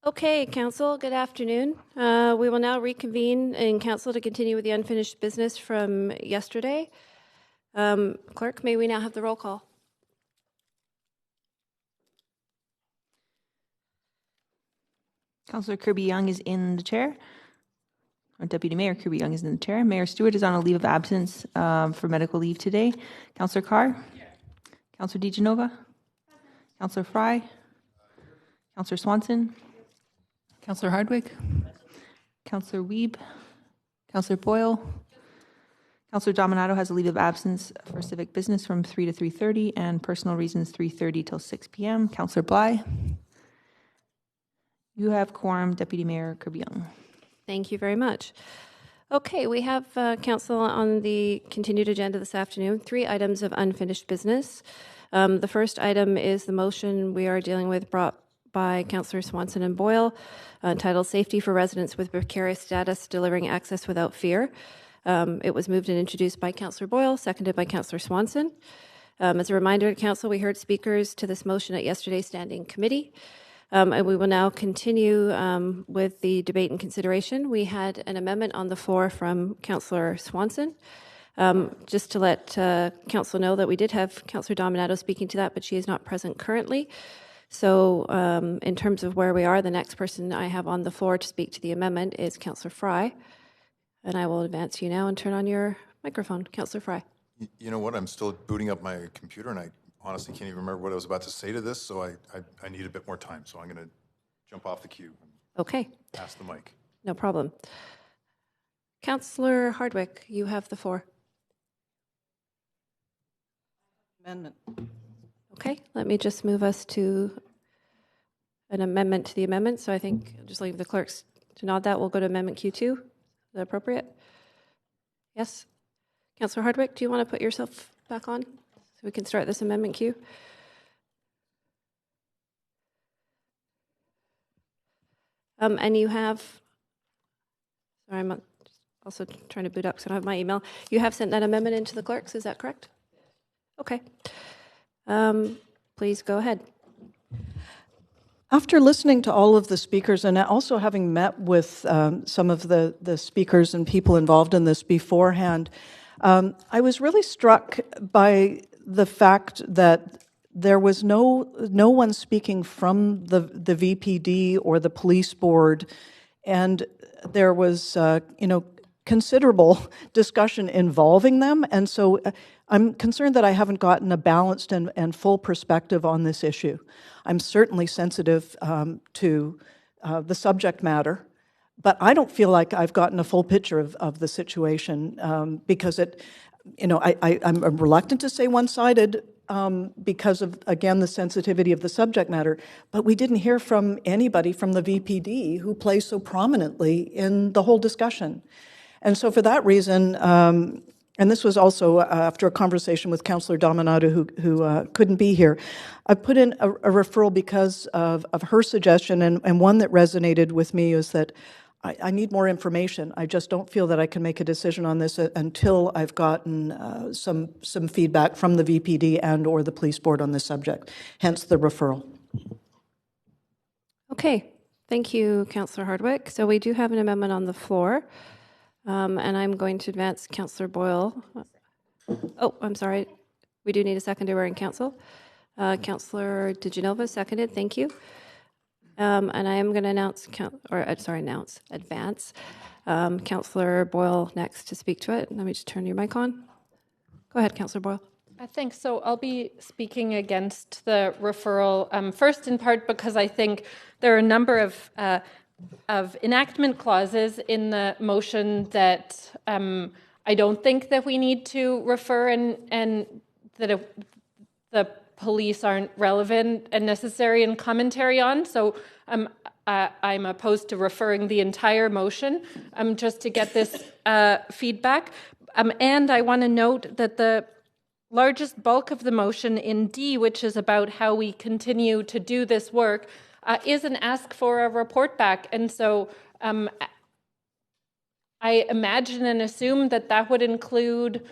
Okay, Council, good afternoon. We will now reconvene in Council to continue with the unfinished business from yesterday. Clerk, may we now have the roll call? Councillor Kirby-Young is in the chair. Or Deputy Mayor Kirby-Young is in the chair. Mayor Stewart is on a leave of absence for medical leave today. Councillor Carr? Yes. Councillor DeGenova? Councillor Fry? Councillor Swanson? Councillor Hardwick? Councillor Wiebe? Councillor Boyle? Councillor Dominato has a leave of absence for civic business from 3 to 3:30 and personal reasons 3:30 till 6 p.m. Councillor Bly? You have quorum, Deputy Mayor Kirby-Young. Thank you very much. Okay, we have Council on the continued agenda this afternoon, 3 items of unfinished business. The first item is the motion we are dealing with brought by Councillor Swanson and Boyle, entitled Safety for Residents with Precarious Status, Delivering Access Without Fear. It was moved and introduced by Councillor Boyle, seconded by Councillor Swanson. As a reminder to Council, we heard speakers to this motion at yesterday's standing committee. And we will now continue with the debate and consideration. We had an amendment on the floor from Councillor Swanson. Just to let Council know that we did have Councillor Dominato speaking to that, but she is not present currently. So in terms of where we are, the next person I have on the floor to speak to the amendment is Councillor Fry. And I will advance you now and turn on your microphone. Councillor Fry. You know what? I'm still booting up my computer, and I honestly can't even remember what I was about to say to this, so I need a bit more time. So I'm going to jump off the queue and pass the mic. No problem. Councillor Hardwick, you have the floor. Amendment. Okay, let me just move us to an amendment to the amendment. So I think I'll just leave the clerks to nod that. We'll go to Amendment Q2. Is that appropriate? Yes? Councillor Hardwick, do you want to put yourself back on so we can start this amendment queue? And you have, sorry, I'm also trying to boot up because I don't have my email. You have sent that amendment into the clerks, is that correct? Okay. Please go ahead. After listening to all of the speakers and also having met with some of the speakers and people involved in this beforehand, I was really struck by the fact that there was no one speaking from the VPD or the police board, and there was considerable discussion involving them, and so I'm concerned that I haven't gotten a balanced and full perspective on this issue. I'm certainly sensitive to the subject matter, but I don't feel like I've gotten a full picture of the situation because I'm reluctant to say one-sided because of, again, the sensitivity of the subject matter, but we didn't hear from anybody from the VPD who plays so prominently in the whole discussion. And so for that reason, and this was also after a conversation with Councillor Dominato, who couldn't be here, I put in a referral because of her suggestion, and one that resonated with me is that I need more information. I just don't feel that I can make a decision on this until I've gotten some feedback from the VPD and or the police board on this subject, hence the referral. Okay, thank you, Councillor Hardwick. So we do have an amendment on the floor. And I'm going to advance Councillor Boyle. Oh, I'm sorry. We do need a seconder in Council. Councillor DeGenova seconded. Thank you. And I am going to advance Councillor Boyle next to speak to it. Let me just turn your mic on. Go ahead, Councillor Boyle. Thanks. So I'll be speaking against the referral, first in part because I think there are a number of enactment clauses in the motion that I don't think that we need to refer and that the police aren't relevant and necessary in commentary on. So I'm opposed to referring the entire motion just to get this feedback. And I want to note that the largest bulk of the motion in D, which is about how we continue to do this work, is an ask for a report back. And so I imagine and assume that that would include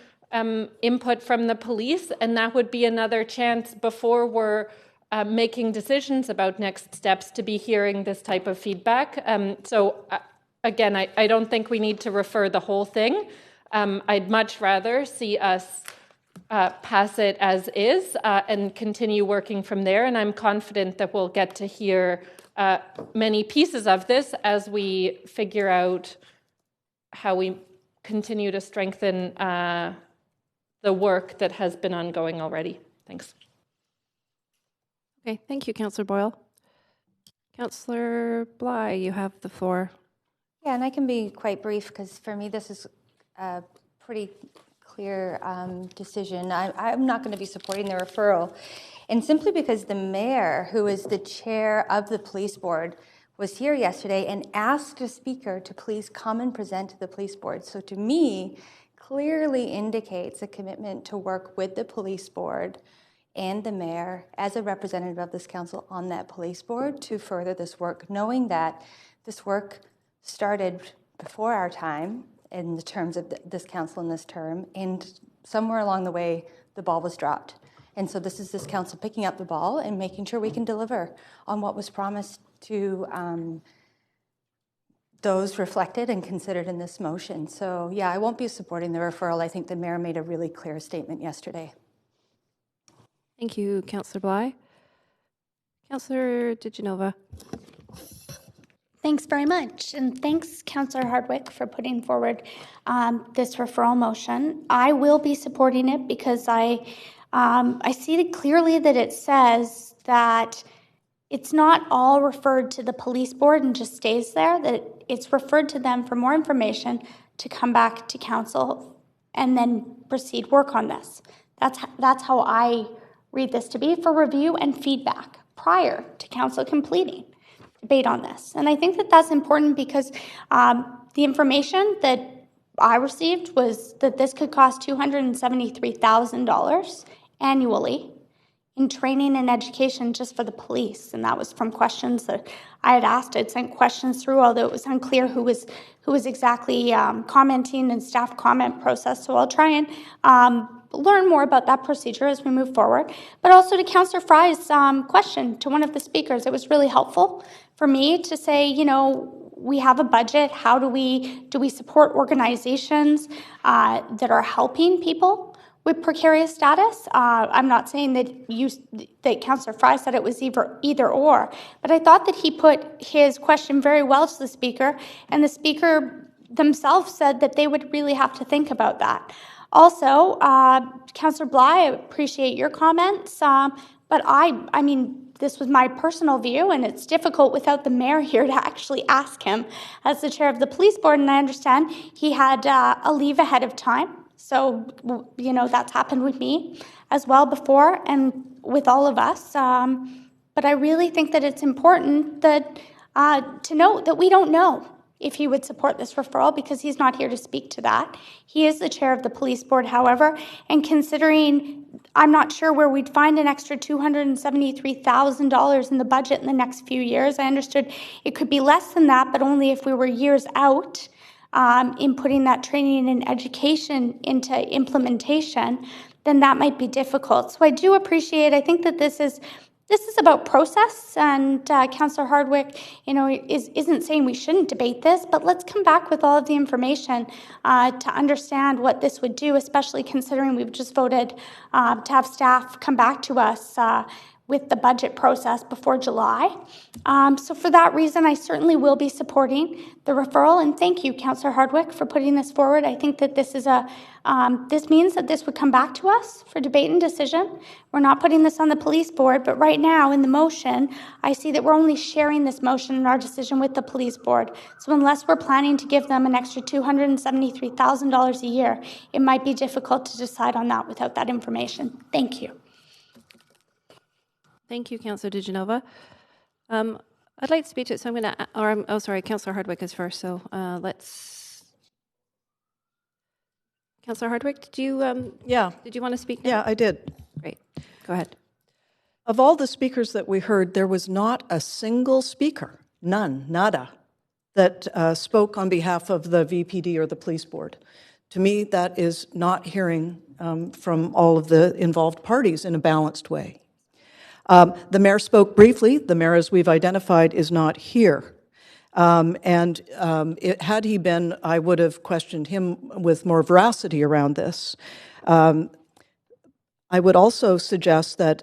input from the police, and that would be another chance before we're making decisions about next steps to be hearing this type of feedback. Again, I don't think we need to refer the whole thing. I'd much rather see us pass it as is and continue working from there. And I'm confident that we'll get to hear many pieces of this as we figure out how we continue to strengthen the work that has been ongoing already. Thanks. Okay, thank you, Councillor Boyle. Councillor Bly, you have the floor. Yeah, and I can be quite brief because for me this is a pretty clear decision. I'm not going to be supporting the referral, and simply because the mayor, who is the chair of the police board, was here yesterday and asked a speaker to please come and present to the police board. So to me, clearly indicates a commitment to work with the police board and the mayor as a representative of this council on that police board to further this work, knowing that this work started before our time in the terms of this council in this term, and somewhere along the way the ball was dropped. And so this is this council picking up the ball and making sure we can deliver on what was promised to those reflected and considered in this motion. So yeah, I won't be supporting the referral. I think the mayor made a really clear statement yesterday. Thank you, Councillor Bly. Councillor DiGenova. Thanks very much, and thanks, Councillor Hardwick, for putting forward this referral motion. I will be supporting it because I see it clearly that it says that it's not all referred to the police board and just stays there, that it's referred to them for more information to come back to council and then proceed work on this. That's how I read this to be, for review and feedback prior to council completing debate on this. And I think that that's important because the information that I received was that this could cost $273,000 annually in training and education just for the police. And that was from questions that I had asked. I'd sent questions through, although it was unclear who was exactly commenting in staff comment process. So I'll try and learn more about that procedure as we move forward. But also to Councillor Fry's question to one of the speakers, it was really helpful for me to say, you know, we have a budget. How do we support organizations that are helping people with precarious status? I'm not saying that Councillor Fry said it was either or, but I thought that he put his question very well to the speaker, and the speaker themselves said that they would really have to think about that. Also, Councillor Bly, I appreciate your comments, but I mean, this was my personal view, and it's difficult without the mayor here to actually ask him as the chair of the police board, and I understand he had a leave ahead of time. So, you know, that's happened with me as well before and with all of us. But I really think that it's important that to note that we don't know if he would support this referral because he's not here to speak to that. He is the chair of the police board, however, and considering I'm not sure where we'd find an extra $273,000 in the budget in the next few years. I understood it could be less than that, but only if we were years out in putting that training and education into implementation, then that might be difficult. So I do appreciate, I think that this is about process, and Councillor Hardwick, you know, isn't saying we shouldn't debate this, but let's come back with all of the information to understand what this would do, especially considering we've just voted to have staff come back to us with the budget process before July. So for that reason, I certainly will be supporting the referral, and thank you, Councillor Hardwick, for putting this forward. I think that this is this means that this would come back to us for debate and decision. We're not putting this on the police board, but right now in the motion, I see that we're only sharing this motion and our decision with the police board. So unless we're planning to give them an extra $273,000 a year, it might be difficult to decide on that without that information. Thank you. Thank you, Councillor DiGenova. I'd like to speak to it, so I'm going to, sorry, Councillor Hardwick is first, so Councillor Hardwick, did you want to speak now? Yeah, I did. Great, go ahead. Of all the speakers that we heard, there was not a single speaker, nada, that spoke on behalf of the VPD or the police board. To me, that is not hearing from all of the involved parties in a balanced way. The mayor spoke briefly. The mayor, as we've identified, is not here. Had he been, I would have questioned him with more veracity around this. I would also suggest that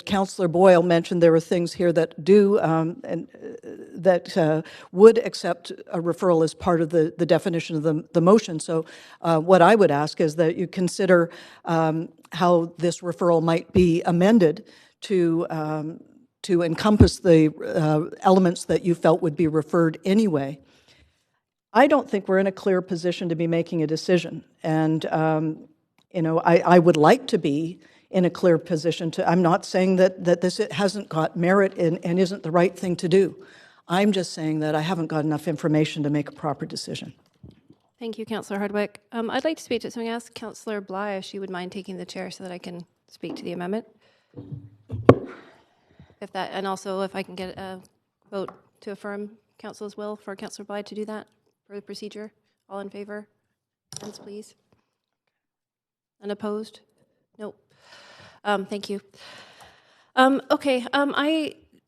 Councillor Boyle mentioned there were things here that would accept a referral as part of the definition of the motion. So what I would ask is that you consider how this referral might be amended to encompass the elements that you felt would be referred anyway. I don't think we're in a clear position to be making a decision, and I would like to be in a clear position to. I'm not saying that this hasn't got merit and isn't the right thing to do. I'm just saying that I haven't got enough information to make a proper decision. Thank you, Councillor Hardwick. I'd like to speak to, so I'm going to ask Councillor Bly if she would mind taking the chair so that I can speak to the amendment. And also if I can get a vote to affirm Council's will for Councillor Bly to do that for the procedure. All in favor? Hands, please. Unopposed? Nope. Thank you. Okay,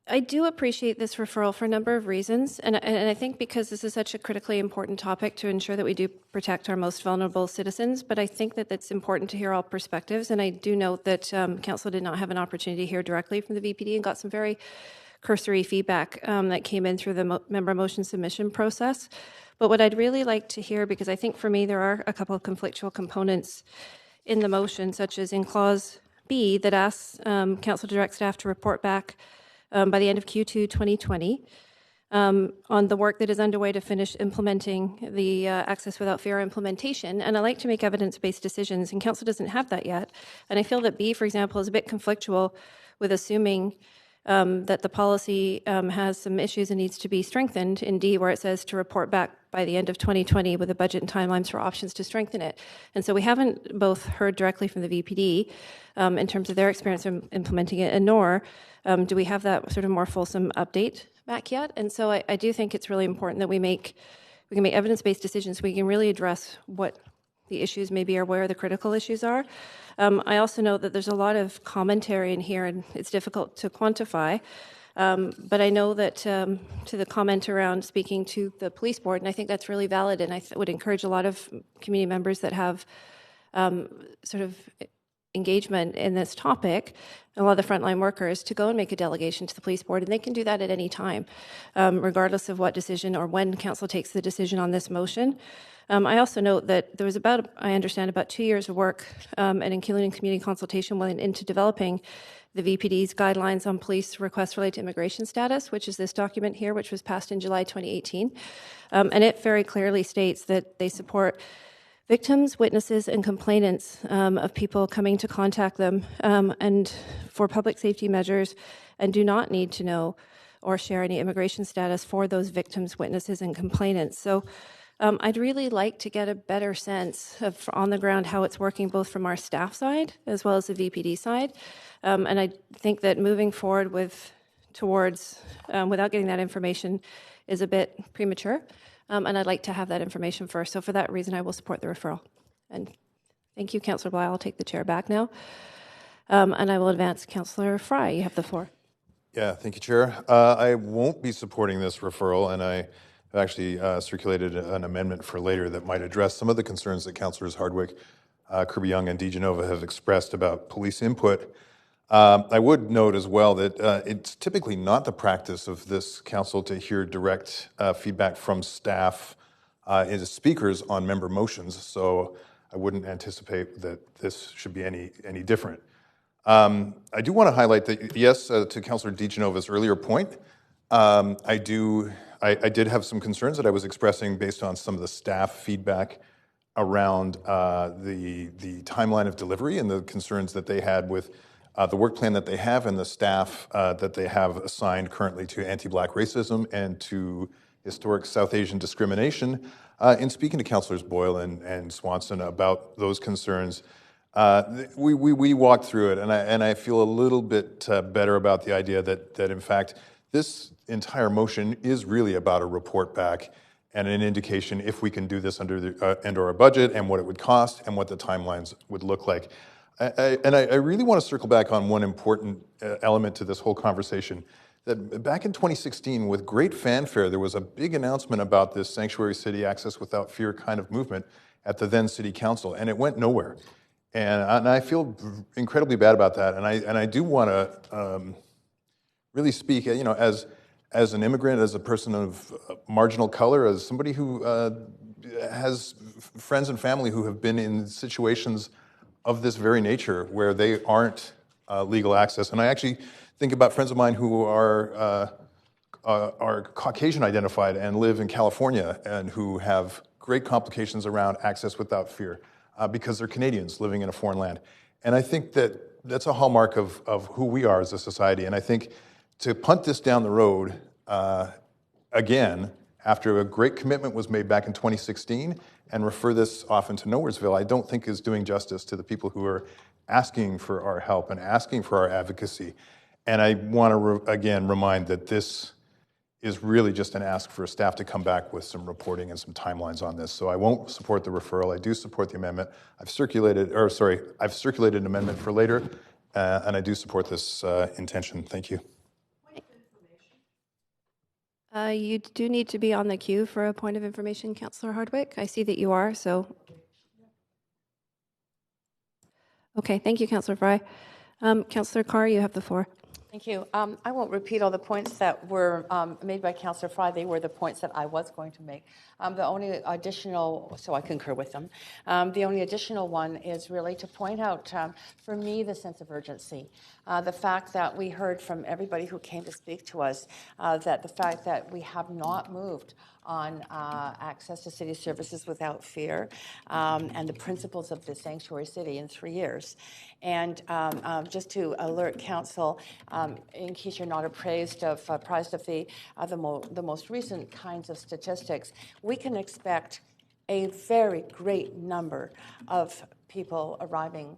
I do appreciate this referral for a number of reasons, and I think because this is such a critically important topic to ensure that we do protect our most vulnerable citizens, but I think that it's important to hear all perspectives, and I do note that Council did not have an opportunity to hear directly from the VPD and got some very cursory feedback that came in through the member motion submission process. But what I'd really like to hear, because I think for me there are a couple of conflictual components in the motion, such as in Clause B, that asks Council to direct staff to report back by the end of Q2 2020 on the work that is underway to finish implementing the Access Without Fear implementation. And I like to make evidence-based decisions, and Council doesn't have that yet. And I feel that B, for example, is a bit conflictual with assuming that the policy has some issues and needs to be strengthened, in D, where it says to report back by the end of 2020 with a budget and timelines for options to strengthen it. And so we haven't both heard directly from the VPD in terms of their experience in implementing it, and nor do we have that sort of more fulsome update back yet. And so I do think it's really important that we can make evidence-based decisions so we can really address what the issues maybe are, where the critical issues are. I also know that there's a lot of commentary in here, and it's difficult to quantify. But I know that to the comment around speaking to the police board, and I think that's really valid, and I would encourage a lot of community members that have sort of engagement in this topic, and a lot of the frontline workers, to go and make a delegation to the police board, and they can do that at any time, regardless of what decision or when council takes the decision on this motion. I also note that there was I understand, about 2 years of work and including community consultation went into developing the VPD's guidelines on police requests related to immigration status, which is this document here, which was passed in July 2018. And it very clearly states that they support victims, witnesses, and complainants of people coming to contact them and for public safety measures, and do not need to know or share any immigration status for those victims, witnesses, and complainants. So I'd really like to get a better sense of on the ground how it's working, both from our staff side as well as the VPD side. And I think that moving forward towards without getting that information is a bit premature. And I'd like to have that information first. So for that reason, I will support the referral. And thank you, Councillor Bly. I'll take the chair back now. And I will advance Councillor Fry. You have the floor. Yeah, thank you, Chair. I won't be supporting this referral, and I actually circulated an amendment for later that might address some of the concerns that Councillors Hardwick, Kirby-Young, and DeGenova have expressed about police input. I would note as well that it's typically not the practice of this council to hear direct feedback from staff as speakers on member motions, so I wouldn't anticipate that this should be any different. I do want to highlight that, yes, to Councillor DeGenova's earlier point, I did have some concerns that I was expressing based on some of the staff feedback around the timeline of delivery and the concerns that they had with the work plan that they have and the staff that they have assigned currently to anti-Black racism and to historic South Asian discrimination. In speaking to Councillors Boyle and Swanson about those concerns, we walked through it, and I feel a little bit better about the idea that in fact this entire motion is really about a report back and an indication if we can do this under and or a budget, and what it would cost and what the timelines would look like. I really want to circle back on one important element to this whole conversation. That back in 2016, with great fanfare, there was a big announcement about this sanctuary city access without fear kind of movement at the then city council, and it went nowhere. And I feel incredibly bad about that. And I do want to really speak, as an immigrant, as a person of marginal color, as somebody who has friends and family who have been in situations of this very nature where they aren't legal access. And I actually think about friends of mine who are Caucasian identified and live in California and who have great complications around access without fear because they're Canadians living in a foreign land. And I think that that's a hallmark of who we are as a society. And I think to punt this down the road again, after a great commitment was made back in 2016, and refer this off into Nowheresville, I don't think is doing justice to the people who are asking for our help and asking for our advocacy. And I want to, again, remind that this is really just an ask for staff to come back with some reporting and some timelines on this. So I won't support the referral. I do support the amendment. I've circulated an amendment for later, and I do support this intention. Thank you. You do need to be on the queue for a point of information, Councillor Hardwick. I see that you are, so. Okay, thank you, Councillor Fry. Councillor Carr, you have the floor. Thank you. I won't repeat all the points that were made by Councillor Fry. They were the points that I was going to make. The only additional, so I concur with them. The only additional one is really to point out, for me, the sense of urgency. The fact that we heard from everybody who came to speak to us that the fact that we have not moved on access to city services without fear and the principles of the sanctuary city in 3 years. And just to alert council, in case you're not apprised of the most recent kinds of statistics, we can expect a very great number of people arriving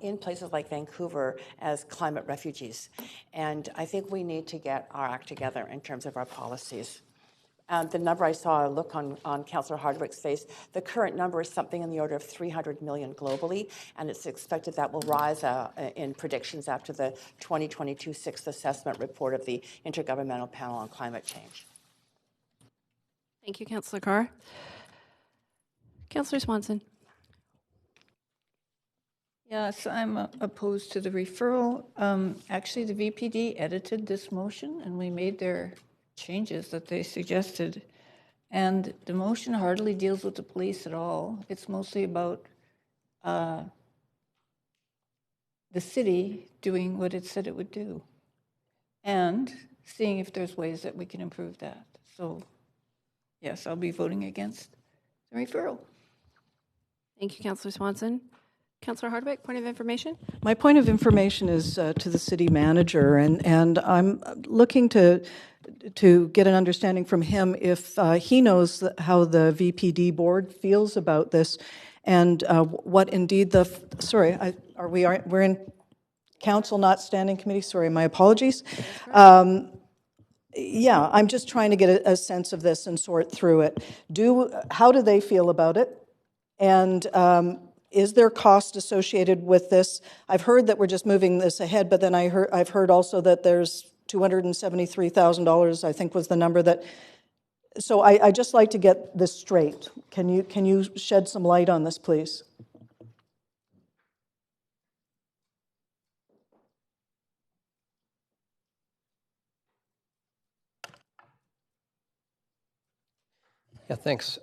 in places like Vancouver as climate refugees. And I think we need to get our act together in terms of our policies. The number I saw, a look on Councillor Hardwick's face, the current number is something in the order of 300 million globally, and it's expected that will rise in predictions after the 2022 sixth assessment report of the Intergovernmental Panel on Climate Change. Thank you, Councillor Carr. Councillor Swanson. Yes, I'm opposed to the referral. Actually, the VPD edited this motion, and we made their changes that they suggested. And the motion hardly deals with the police at all. It's mostly about the city doing what it said it would do and seeing if there's ways that we can improve that. So, yes, I'll be voting against the referral. Thank you, Councillor Swanson. Councillor Hardwick, point of information? My point of information is to the city manager, and I'm looking to get an understanding from him if he knows how the VPD board feels about this, and what indeed we're in council, not standing committee. Sorry, my apologies. Yeah, I'm just trying to get a sense of this and sort through it. How do they feel about it? And is there cost associated with this? I've heard that we're just moving this ahead, but then I've heard also that there's $273,000, I think was the number that. So I just like to get this straight. Can you shed some light on this, please? Yeah, thanks.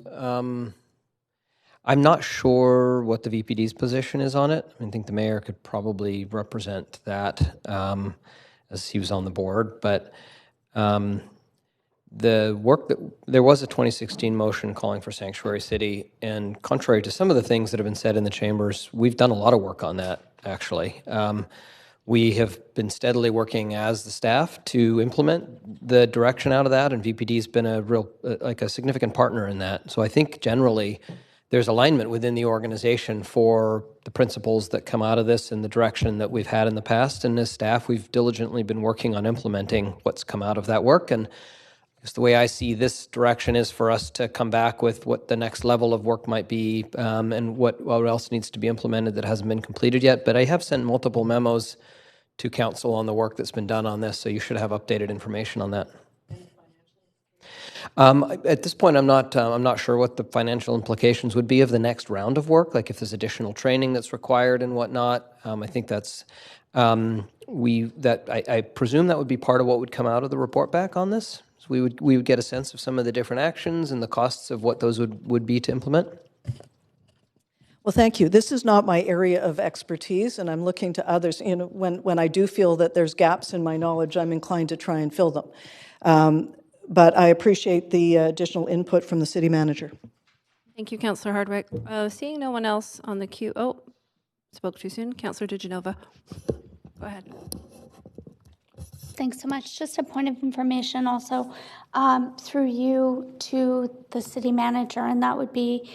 I'm not sure what the VPD's position is on it. I think the mayor could probably represent that as he was on the board. But the work that there was a 2016 motion calling for sanctuary city, and contrary to some of the things that have been said in the chambers, we've done a lot of work on that actually. We have been steadily working as the staff to implement the direction out of that, and VPD's been a real like a significant partner in that. So I think generally there's alignment within the organization for the principles that come out of this and the direction that we've had in the past. And as staff, we've diligently been working on implementing what's come out of that work. And Because the way I see this direction is for us to come back with what the next level of work might be, and what else needs to be implemented that hasn't been completed yet. But I have sent multiple memos to council on the work that's been done on this, so you should have updated information on that. At this point, I'm not sure what the financial implications would be of the next round of work, like if there's additional training that's required and whatnot. I think that's I presume that would be part of what would come out of the report back on this. So we would get a sense of some of the different actions and the costs of what those would be to implement. Well, thank you. This is not my area of expertise, and I'm looking to others. You know, when I do feel that there's gaps in my knowledge, I'm inclined to try and fill them. But I appreciate the additional input from the city manager. Thank you, Councillor Hardwick. Seeing no one else on the queue. Oh, spoke too soon. Councillor DiGenova. Go ahead. Thanks so much. Just a point of information also through you to the city manager, and that would be,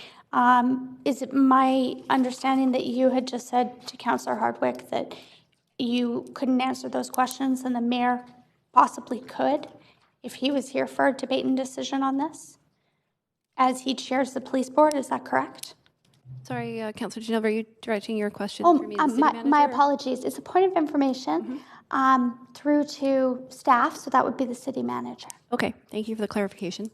is it my understanding that you had just said to Councillor Hardwick that you couldn't answer those questions and the mayor possibly could if he was here for a debate and decision on this, as he chairs the police board? Is that correct? Sorry, Councillor DiGenova, are you directing your question for me, the city manager? My apologies. It's a point of information through to staff, so that would be the city manager. Okay, thank you for the clarification.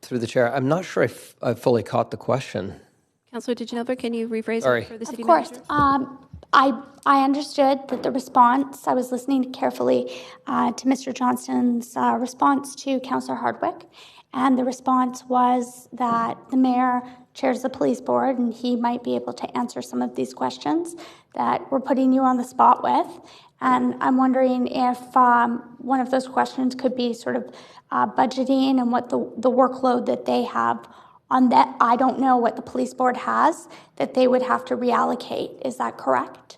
Through the chair, I'm not sure I fully caught the question. Councillor DiGenova, can you rephrase Sorry. it for the city Of course. manager? I understood that the response, I was listening carefully to Mr. Johnston's response to Councillor Hardwick, and the response was that the mayor chairs the police board and he might be able to answer some of these questions that we're putting you on the spot with. And I'm wondering if one of those questions could be sort of budgeting and what the workload that they have on that. I don't know what the police board has that they would have to reallocate. Is that correct?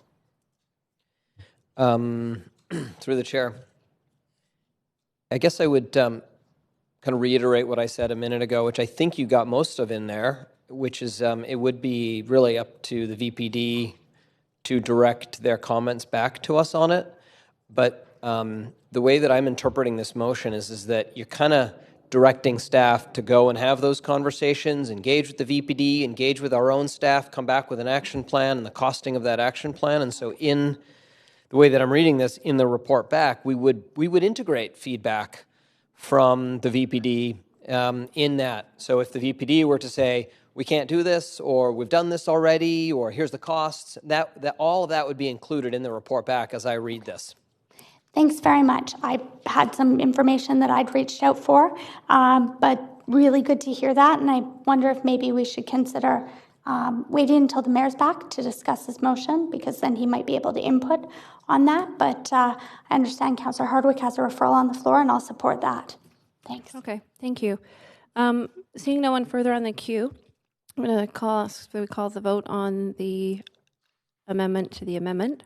Through the chair, I guess I would kind of reiterate what I said a minute ago, which I think you got most of in there, which is it would be really up to the VPD to direct their comments back to us on it. But the way that I'm interpreting this motion is that you're kind of directing staff to go and have those conversations, engage with the VPD, engage with our own staff, come back with an action plan and the costing of that action plan. And so in the way that I'm reading this, in the report back, we would integrate feedback from the VPD in that. So if the VPD were to say, we can't do this, or we've done this already, or here's the costs, that all of that would be included in the report back as I read this. Thanks very much. I had some information that I'd reached out for, but really good to hear that. And I wonder if maybe we should consider waiting until the mayor's back to discuss this motion, because then he might be able to input on that. But I understand Councillor Hardwick has a referral on the floor, and I'll support that. Thanks. Okay, thank you. Seeing no one further on the queue, I'm going to call the vote on the amendment to the amendment.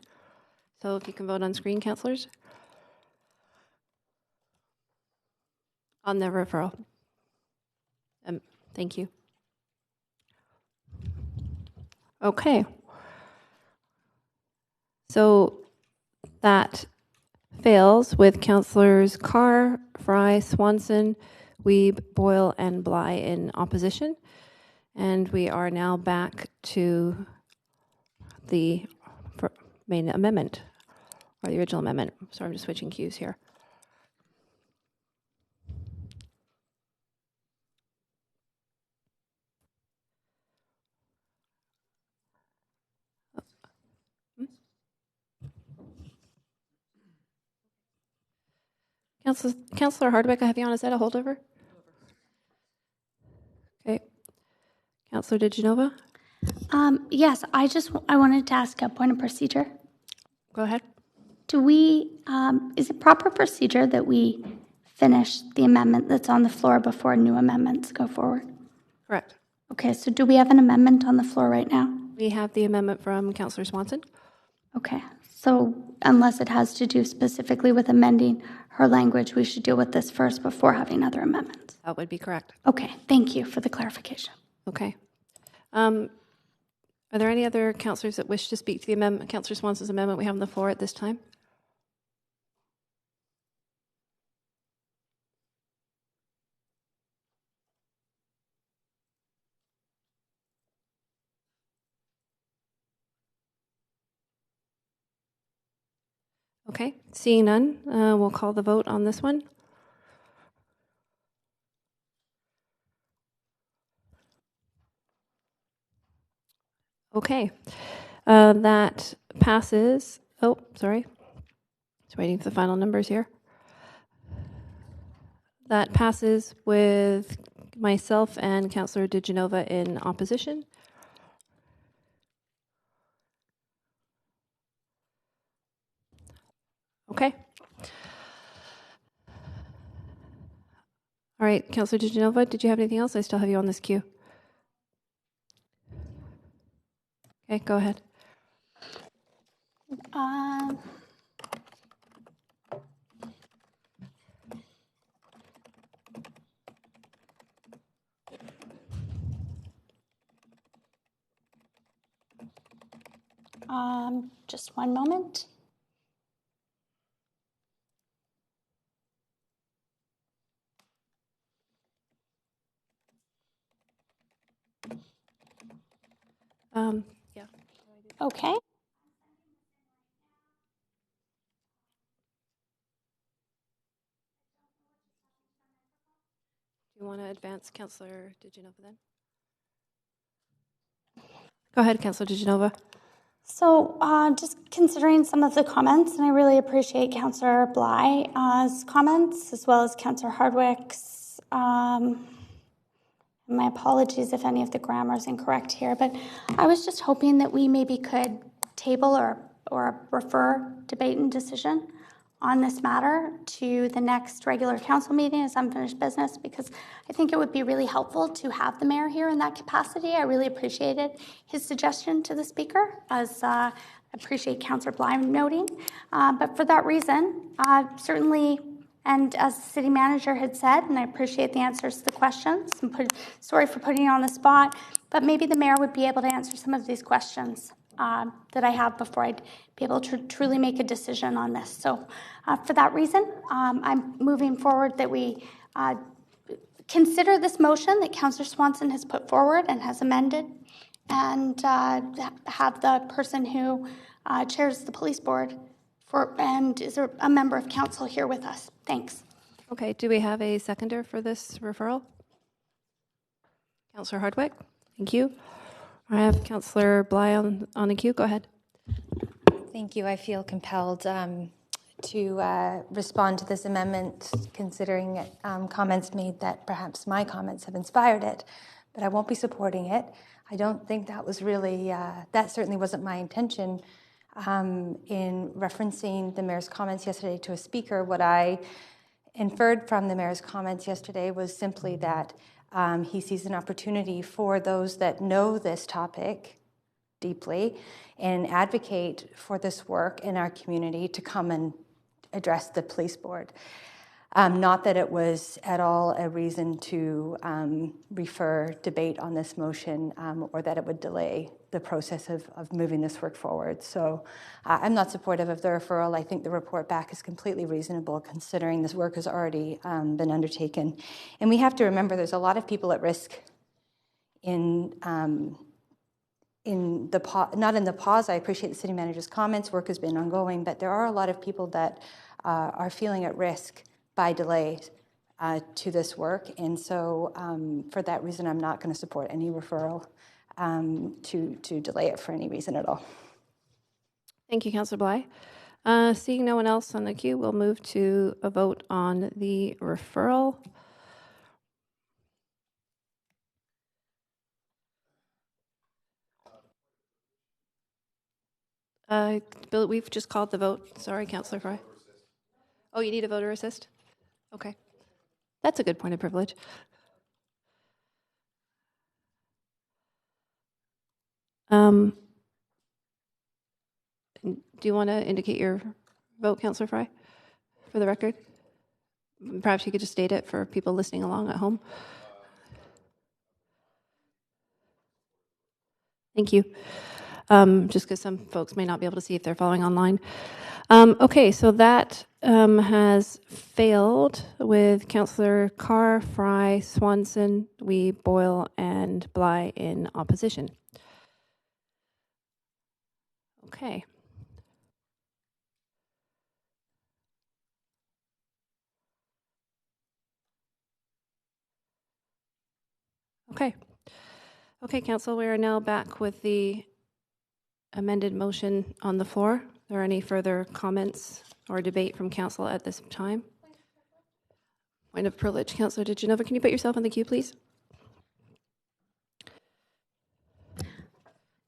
So if you can vote on screen, councillors. On the referral. Thank you. Okay. So that fails with councillors Carr, Fry, Swanson, Wiebe, Boyle, and Bly in opposition. And we are now back to the main amendment, or the original amendment. So I'm just switching cues here. Councillor Hardwick, I have you on. Is that a holdover? Okay. Councillor DiGenova? Yes, I wanted to ask a point of procedure. Go ahead. Do we, is it proper procedure that we finish the amendment that's on the floor before new amendments go forward? Correct. Okay, so do we have an amendment on the floor right now? We have the amendment from Councillor Swanson. Okay, so unless it has to do specifically with amending her language, we should deal with this first before having other amendments. That would be correct. Okay, thank you for the clarification. Okay. Are there any other councillors that wish to speak to the amendment, Councillor Swanson's amendment we have on the floor at this time? Okay, seeing none, we'll call the vote on this one. Okay, that passes. Oh, sorry. Just waiting for the final numbers here. That passes with myself and Councillor DiGenova in opposition. Okay. All right, Councillor DiGenova, did you have anything else? I still have you on this queue. Okay, go ahead. Just one moment. Yeah. Okay. Do you want to advance Councillor DiGenova then? Go ahead, Councillor DiGenova. So just considering some of the comments, and I really appreciate Councillor Bly's comments, as well as Councillor Hardwick's. My apologies if any of the grammar is incorrect here, but I was just hoping that we maybe could table or refer debate and decision on this matter to the next regular council meeting as unfinished business, because I think it would be really helpful to have the mayor here in that capacity. I really appreciated his suggestion to the speaker, as I appreciate Councillor Bly noting. But for that reason, certainly, and as the city manager had said, and I appreciate the answers to the questions, and sorry for putting you on the spot, but maybe the mayor would be able to answer some of these questions that I have before I'd be able to truly make a decision on this. So for that reason, I'm moving forward that we consider this motion that Councillor Swanson has put forward and has amended, and have the person who chairs the police board and is a member of council here with us. Thanks. Okay, do we have a seconder for this referral? Councillor Hardwick, thank you. I have Councillor Bly on the queue. Go ahead. Thank you. I feel compelled to respond to this amendment, considering comments made that perhaps my comments have inspired it, but I won't be supporting it. I don't think that was really, that certainly wasn't my intention in referencing the mayor's comments yesterday to a speaker. What I inferred from the mayor's comments yesterday was simply that he sees an opportunity for those that know this topic deeply and advocate for this work in our community to come and address the police board. Not that it was at all a reason to refer debate on this motion or that it would delay the process of moving this work forward. So I'm not supportive of the referral. I think the report back is completely reasonable considering this work has already been undertaken. And we have to remember there's a lot of people at risk in the not in the pause. I appreciate the city manager's comments. Work has been ongoing, but there are a lot of people that are feeling at risk by delays to this work. And so for that reason, I'm not going to support any referral to delay it for any reason at all. Thank you, Councillor Bly. Seeing no one else on the queue, we'll move to a vote on the referral. Bill, we've just called the vote. Sorry, Councillor Fry. Oh, you need a voter assist? Okay. That's a good point of privilege. Do you want to indicate your vote, Councillor Fry, for the record? Perhaps you could just state it for people listening along at home. Thank you. Just because some folks may not be able to see if they're following online. Okay, so that has failed with Councillor Carr, Fry, Swanson, Wee, Boyle, and Bly in opposition. Okay. Okay. Okay, Council, we are now back with the amended motion on the floor. Are there any further comments or debate from Council at this time? Point of privilege. Councillor DeGenova, can you put yourself in the queue, please?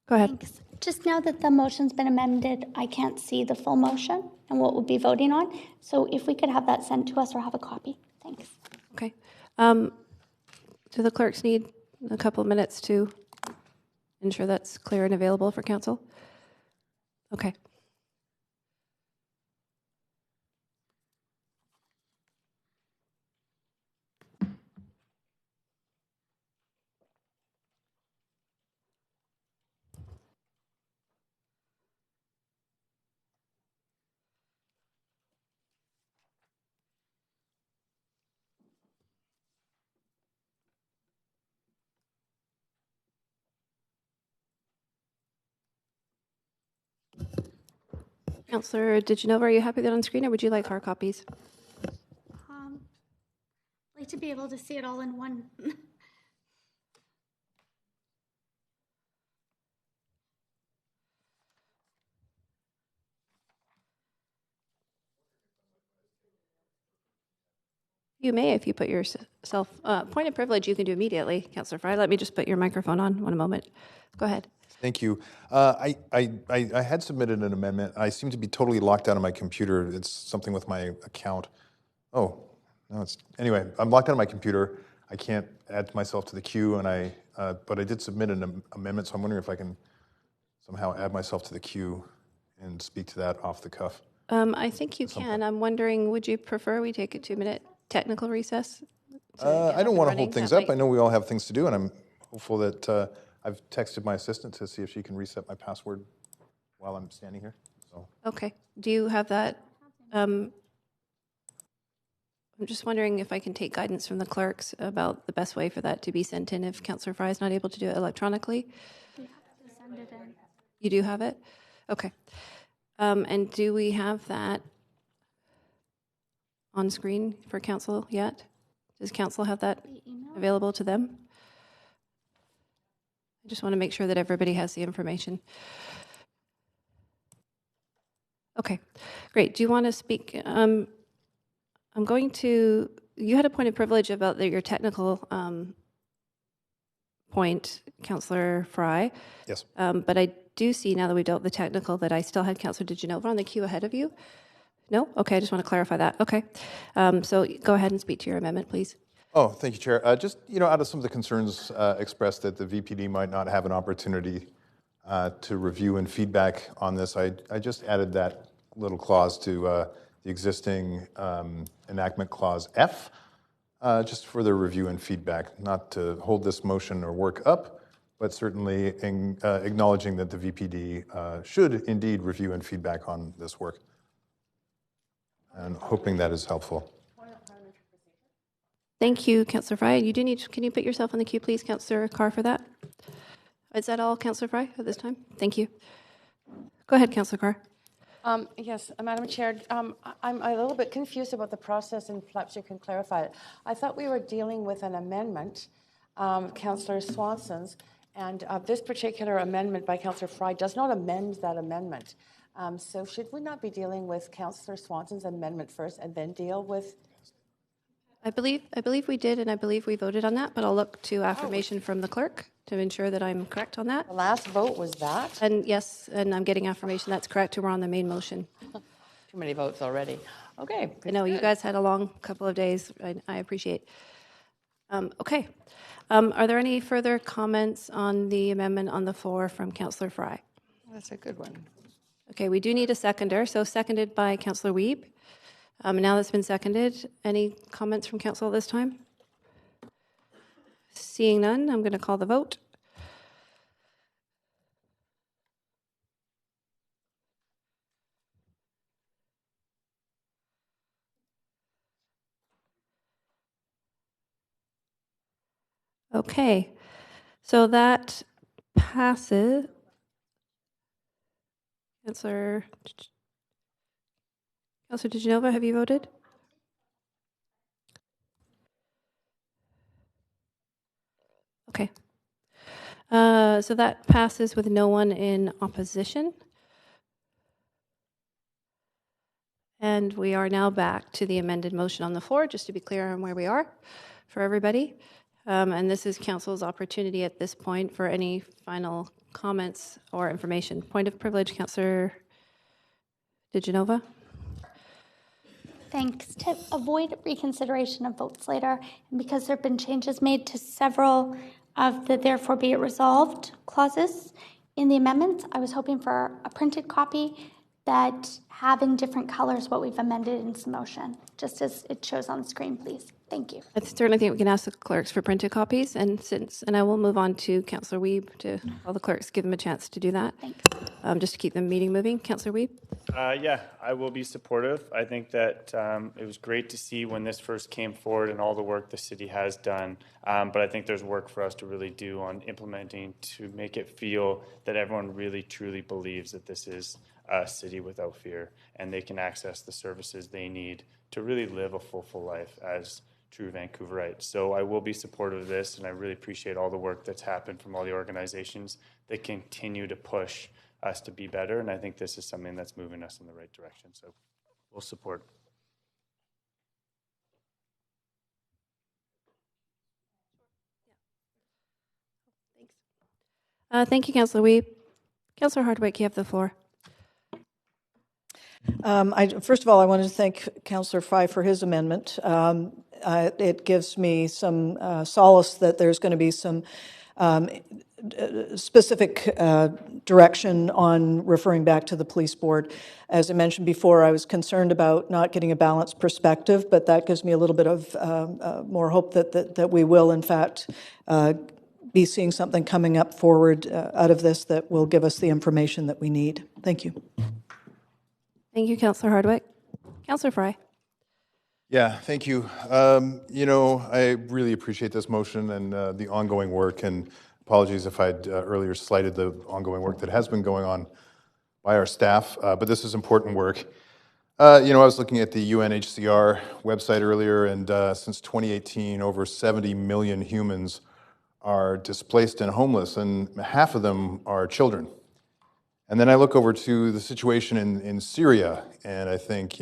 Go ahead. Thanks. Just now that the motion's been amended, I can't see the full motion and what we'll be voting on. So if we could have that sent to us or have a copy. Thanks. Okay. Do the clerks need a couple of minutes to ensure that's clear and available for Council? Okay. Councillor DeGenova, are you happy that on screen, or would you like hard copies? I'd like to be able to see it all in one. You may, if you put yourself, point of privilege, you can do immediately, Councillor Fry. Let me just put your microphone on one moment. Go ahead. Thank you. I had submitted an amendment. I seem to be totally locked out of my computer. It's something with my account. Oh, no, anyway, I'm locked out of my computer. I can't add myself to the queue, and but I did submit an amendment, so I'm wondering if I can somehow add myself to the queue and speak to that off the cuff. I think you can. I'm wondering, would you prefer we take a 2-minute technical recess? I don't want to hold things up. Might... I know we all have things to do, and I'm hopeful that I've texted my assistant to see if she can reset my password while I'm standing here. So. Okay. Do you have that? I'm just wondering if I can take guidance from the clerks about the best way for that to be sent in if Councillor Fry is not able to do it electronically. We have to send it in. You do have it? Okay. And do we have that on screen for Council yet? Does Council have that available to them? I just want to make sure that everybody has the information. Okay, great. Do you want to speak? I'm going to, you had a point of privilege about your technical point, Councillor Fry. Yes. But I do see now that we dealt with the technical that I still had Councillor DeGenova on the queue ahead of you. No? Okay, I just want to clarify that. Okay. So go ahead and speak to your amendment, please. Oh, thank you, Chair. Just, out of some of the concerns expressed that the VPD might not have an opportunity to review and feedback on this, I just added that little clause to the existing enactment clause F, just for their review and feedback, not to hold this motion or work up, but certainly acknowledging that the VPD should indeed review and feedback on this work, and hoping that is helpful. Thank you, Councillor Fry. You do need. Can you put yourself on the queue, please, Councillor Carr, for that? Is that all, Councillor Fry, at this time? Thank you. Go ahead, Councillor Carr. Yes, Madam Chair, I'm a little bit confused about the process, and perhaps you can clarify it. I thought we were dealing with an amendment, Councillor Swanson's, and this particular amendment by Councillor Fry does not amend that amendment. So should we not be dealing with Councillor Swanson's amendment first and then deal with... I believe we did, and I believe we voted on that, but I'll look to affirmation from the clerk to ensure that I'm correct on that. The last vote was that? And yes, and I'm getting affirmation that's correct. We're on the main motion. Too many votes already. Okay. I know you guys had a long couple of days. I appreciate. Okay. Are there any further comments on the amendment on the floor from Councillor Fry? That's a good one. Okay, we do need a seconder, so seconded by Councillor Wiebe. Now that's been seconded, any comments from Council at this time? Seeing none, I'm going to call the vote. Okay, so that passes. Councillor DeGenova, have you voted? Okay. So that passes with no one in opposition. And we are now back to the amended motion on the floor, just to be clear on where we are for everybody. And this is council's opportunity at this point for any final comments or information. Point of privilege, Councillor DeGenova. Thanks. To avoid reconsideration of votes later, and because there have been changes made to several of the therefore be it resolved clauses in the amendments, I was hoping for a printed copy that have in different colors what we've amended in some motion, just as it shows on the screen, please. Thank you. I certainly think we can ask the clerks for printed copies, and I will move on to Councillor Wiebe to all the clerks, give them a chance to do that. Thanks. Just to keep the meeting moving. Councillor Wiebe. Yeah, I will be supportive. I think that it was great to see when this first came forward and all the work the city has done. But I think there's work for us to really do on implementing to make it feel that everyone really truly believes that this is a city without fear and they can access the services they need to really live a full life as true Vancouverites. So I will be supportive of this, and I really appreciate all the work that's happened from all the organizations that continue to push us to be better, and I think this is something that's moving us in the right direction. So we'll support. Thanks. Thank you, Councillor Wiebe. Councillor Hardwick, you have the floor. First of all, I wanted to thank Councillor Fry for his amendment. It gives me some solace that there's going to be some specific direction on referring back to the police board. As I mentioned before, I was concerned about not getting a balanced perspective, but that gives me a little bit of more hope that we will, in fact, be seeing something coming up forward out of this that will give us the information that we need. Thank you. Thank you, Councillor Hardwick. Councillor Fry. Yeah, thank you. I really appreciate this motion and the ongoing work, and apologies if I'd earlier slighted the ongoing work that has been going on by our staff, but this is important work. I was looking at the UNHCR website earlier, and since 2018, over 70 million humans are displaced and homeless, and half of them are children. And then I look over to the situation in Syria, and I think,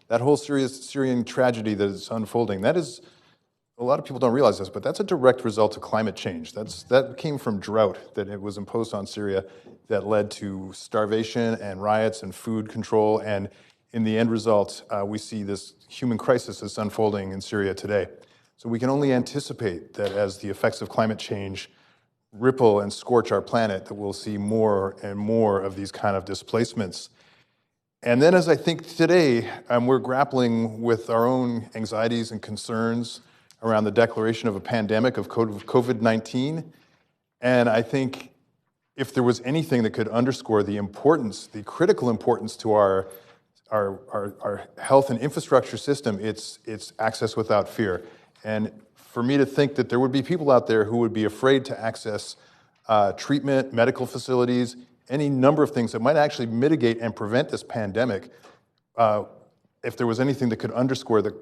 that whole Syrian tragedy that is unfolding, that is, a lot of people don't realize this, but that's a direct result of climate change. That came from drought that it was imposed on Syria that led to starvation and riots and food control. And in the end result, we see this human crisis that's unfolding in Syria today. So we can only anticipate that as the effects of climate change ripple and scorch our planet, that we'll see more and more of these kind of displacements. And then as I think today, we're grappling with our own anxieties and concerns around the declaration of a pandemic of COVID-19. And I think if there was anything that could underscore the importance, the critical importance to our health and infrastructure system, it's access without fear. And for me to think that there would be people out there who would be afraid to access treatment, medical facilities, any number of things that might actually mitigate and prevent this pandemic, if there was anything that could underscore the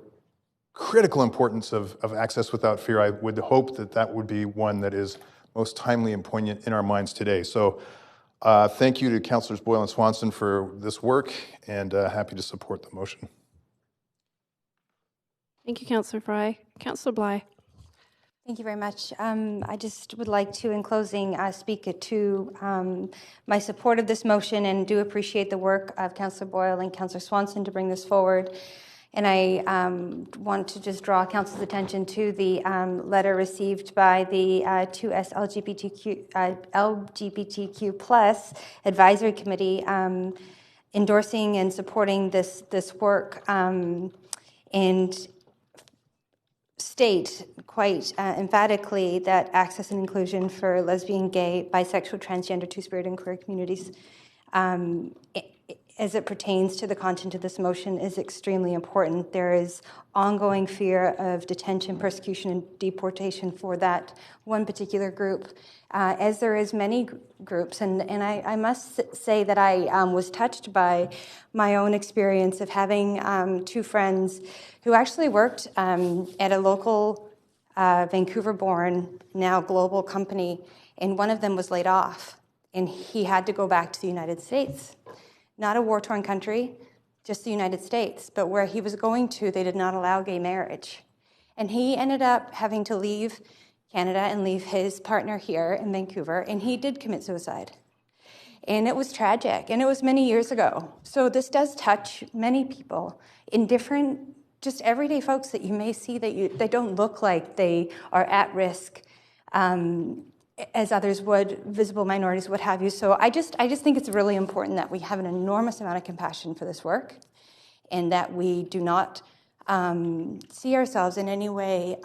critical importance of access without fear, I would hope that would be one that is most timely and poignant in our minds today. So thank you to Councillors Boyle and Swanson for this work, and happy to support the motion. Thank you, Councillor Fry. Councillor Bly. Thank you very much. I just would like to, in closing, speak to my support of this motion, and do appreciate the work of Councillor Boyle and Councillor Swanson to bring this forward. And I want to just draw Council's attention to the letter received by the 2S LGBTQ plus advisory committee endorsing and supporting this work, and state quite emphatically that access and inclusion for lesbian, gay, bisexual, transgender, two-spirit, and queer communities as it pertains to the content of this motion is extremely important. There is ongoing fear of detention, persecution, and deportation for that one particular group, as there is many groups. And I must say that I was touched by my own experience of having two friends who actually worked at a local Vancouver-born, now global company, and one of them was laid off, and he had to go back to the United States. Not a war-torn country, just the United States, but where he was going to, they did not allow gay marriage. And he ended up having to leave Canada and leave his partner here in Vancouver, and he did commit suicide. And it was tragic, and it was many years ago. So this does touch many people in different, just everyday folks that you may see that they don't look like they are at risk as others would, visible minorities, what have you. So I just think it's really important that we have an enormous amount of compassion for this work, and that we do not see ourselves in any way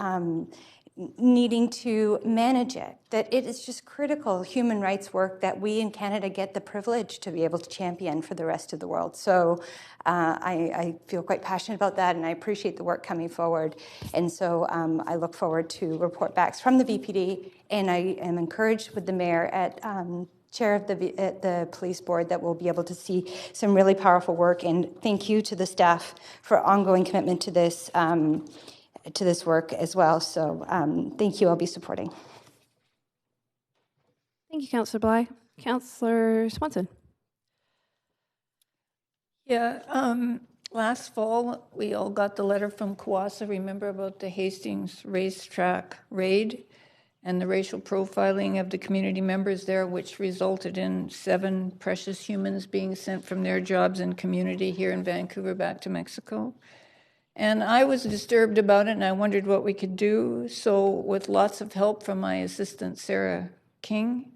needing to manage it, that it is just critical human rights work that we in Canada get the privilege to be able to champion for the rest of the world. So I feel quite passionate about that, and I appreciate the work coming forward. And so I look forward to report backs from the VPD, and I am encouraged with the mayor at chair of the police board that we'll be able to see some really powerful work. And thank you to the staff for ongoing commitment to this work as well. So thank you. I'll be supporting. Thank you, Councillor Bly. Councillor Swanson. Yeah, last fall, we all got the letter from COASA, remember, about the Hastings racetrack raid and the racial profiling of the community members there, which resulted in 7 precious humans being sent from their jobs and community here in Vancouver back to Mexico. And I was disturbed about it, and I wondered what we could do. So with lots of help from my assistant, Sarah King,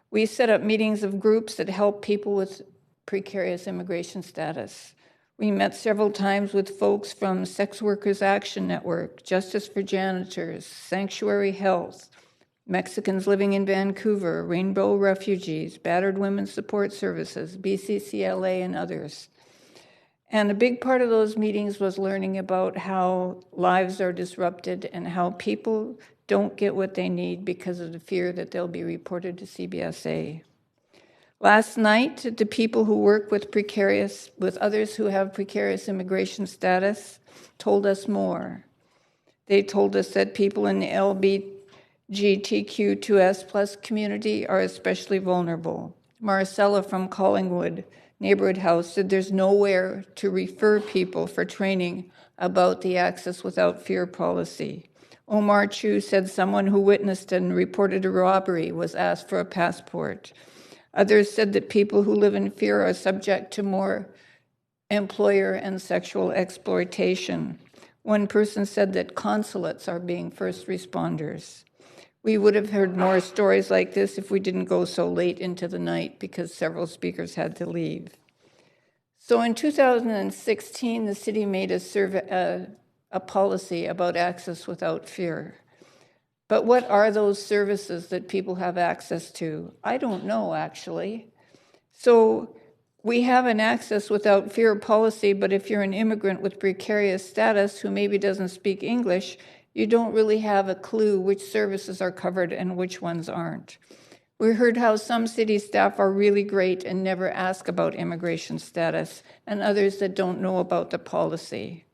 we set up meetings of groups that help people with precarious immigration status. We met several times with folks from Sex Workers Action Network, Justice for Janitors, Sanctuary Health, Mexicans Living in Vancouver, Rainbow Refugees, Battered Women's Support Services, BCCLA, and others. And a big part of those meetings was learning about how lives are disrupted and how people don't get what they need because of the fear that they'll be reported to CBSA. Last night, the people who work with others who have precarious immigration status told us more. They told us that people in the LGBTQ2S plus community are especially vulnerable. Marcella from Collingwood Neighborhood House said there's nowhere to refer people for training about the Access Without Fear policy. Omar Chu said someone who witnessed and reported a robbery was asked for a passport. Others said that people who live in fear are subject to more employer and sexual exploitation. One person said that consulates are being first responders. We would have heard more stories like this if we didn't go so late into the night because several speakers had to leave. So in 2016, the city made a policy about access without fear. But what are those services that people have access to? I don't know, actually. So we have an access without fear policy, but if you're an immigrant with precarious status who maybe doesn't speak English, you don't really have a clue which services are covered and which ones aren't. We heard how some city staff are really great and never ask about immigration status, and others that don't know about the policy.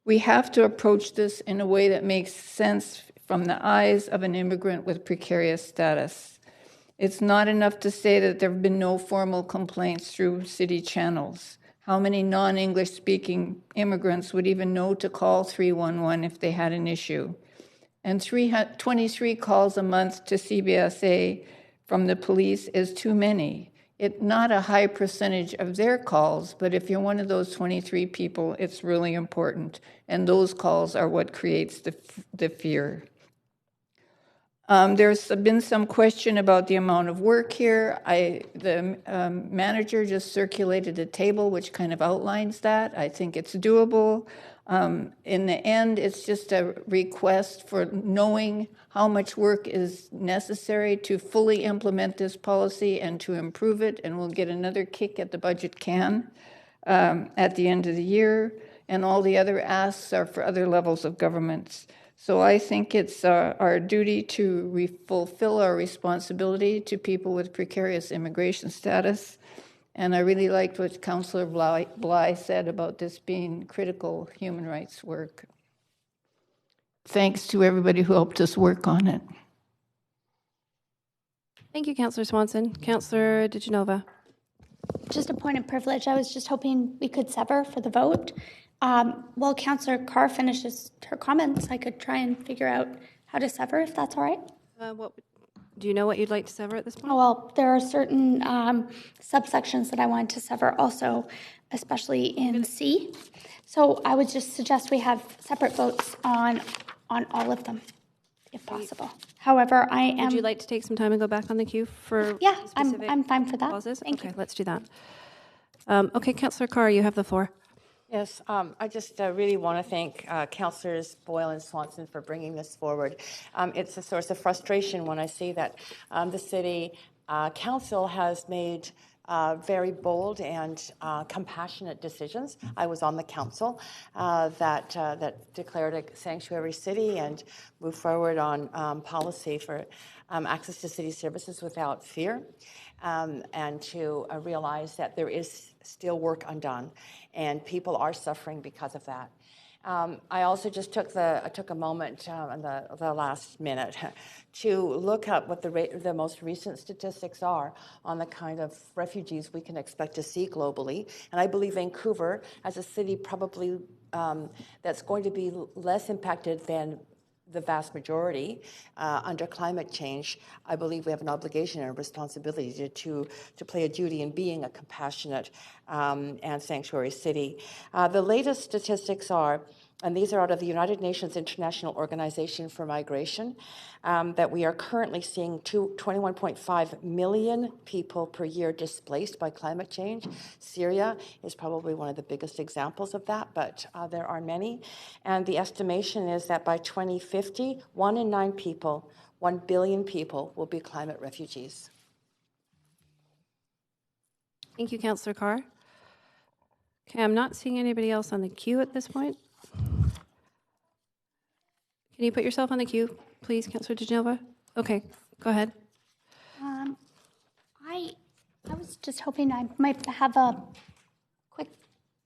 We have to approach this in a way that makes sense from the eyes of an immigrant with precarious status. It's not enough to say that there have been no formal complaints through city channels. How many non-English speaking immigrants would even know to call 311 if they had an issue? And 23 calls a month to CBSA from the police is too many. It's not a high percentage of their calls, but if you're one of those 23 people, it's really important. And those calls are what creates the fear. There's been some question about the amount of work here. The manager just circulated a table which kind of outlines that. I think it's doable. In the end, it's just a request for knowing how much work is necessary to fully implement this policy and to improve it, and we'll get another kick at the budget can at the end of the year. And all the other asks are for other levels of governments. So I think it's our duty to fulfill our responsibility to people with precarious immigration status. And I really liked what Councillor Bly said about this being critical human rights work. thanks to everybody who helped us work on it. Thank you, Councillor Swanson. Councillor DeGenova. Just a point of privilege. I was just hoping we could sever for the vote. While Councillor Carr finishes her comments, I could try and figure out how to sever, if that's all right. Do you know what you'd like to sever at this point? Oh, well, there are certain subsections that I wanted to sever also, especially in C. So I would just suggest we have separate votes on all of them, if possible. However, I am... Would you like to take some time and go back on the queue for Yeah, specific I'm fine for that. clauses? Thank okay, you. let's do that. Okay, Councillor Carr, you have the floor. Yes, I just really want to thank Councillors Boyle and Swanson for bringing this forward. It's a source of frustration when I see that the City Council has made very bold and compassionate decisions. I was on the council that declared a sanctuary city and moved forward on policy for access to city services without fear, and to realize that there is still work undone, and people are suffering because of that. I also just took a moment in the last minute to look up what the most recent statistics are on the kind of refugees we can expect to see globally. And I believe Vancouver, as a city, probably that's going to be less impacted than the vast majority under climate change. I believe we have an obligation and a responsibility to play a duty in being a compassionate and sanctuary city. The latest statistics are, and these are out of the United Nations International Organization for Migration, that we are currently seeing 21.5 million people per year displaced by climate change. Syria is probably one of the biggest examples of that, but there are many. And the estimation is that by 2050, 1 in 9 people, 1 billion people, will be climate refugees. Thank you, Councillor Carr. Okay, I'm not seeing anybody else on the queue at this point. Can you put yourself on the queue, please, Councillor DeGenova? Okay, go ahead. I was just hoping I might have a quick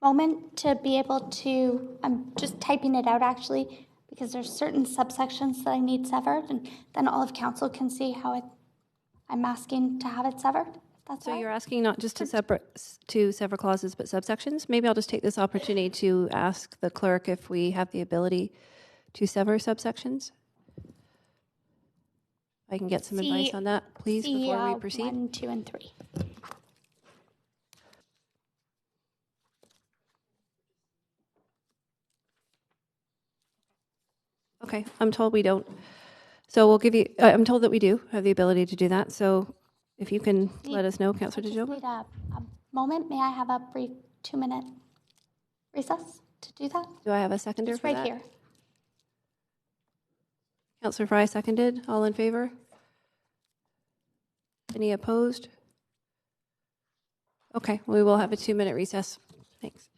moment to be able to, I'm just typing it out actually, because there's certain subsections that I need severed, and then all of council can see how I'm asking to have it severed. If that's So all right. you're asking not just to sever clauses, but subsections? Maybe I'll just take this opportunity to ask the clerk if we have the ability to sever subsections. I can get some advice on that, please, before we proceed. 1, 2, and 3. Okay, I'm told we don't. So we'll give you, I'm told that we do have the ability to do that. So if you can let us know, Councillor DeGenova. Need a moment. May I have a brief 2-minute recess to do that? Do I have a seconder It's for right that? here. Councillor Fry seconded. All in favor? Any opposed? Okay, we will have a 2-minute recess. Thanks.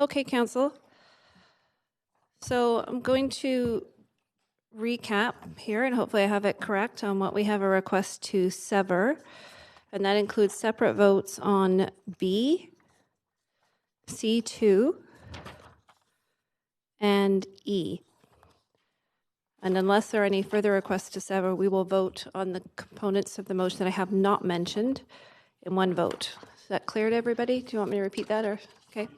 Okay, Council. So I'm going to recap here, and hopefully I have it correct on what we have a request to sever, and that includes separate votes on B, C2, and E. And unless there are any further requests to sever, we will vote on the components of the motion that I have not mentioned in one vote. Is that clear to everybody? Do you want me to repeat that, or okay?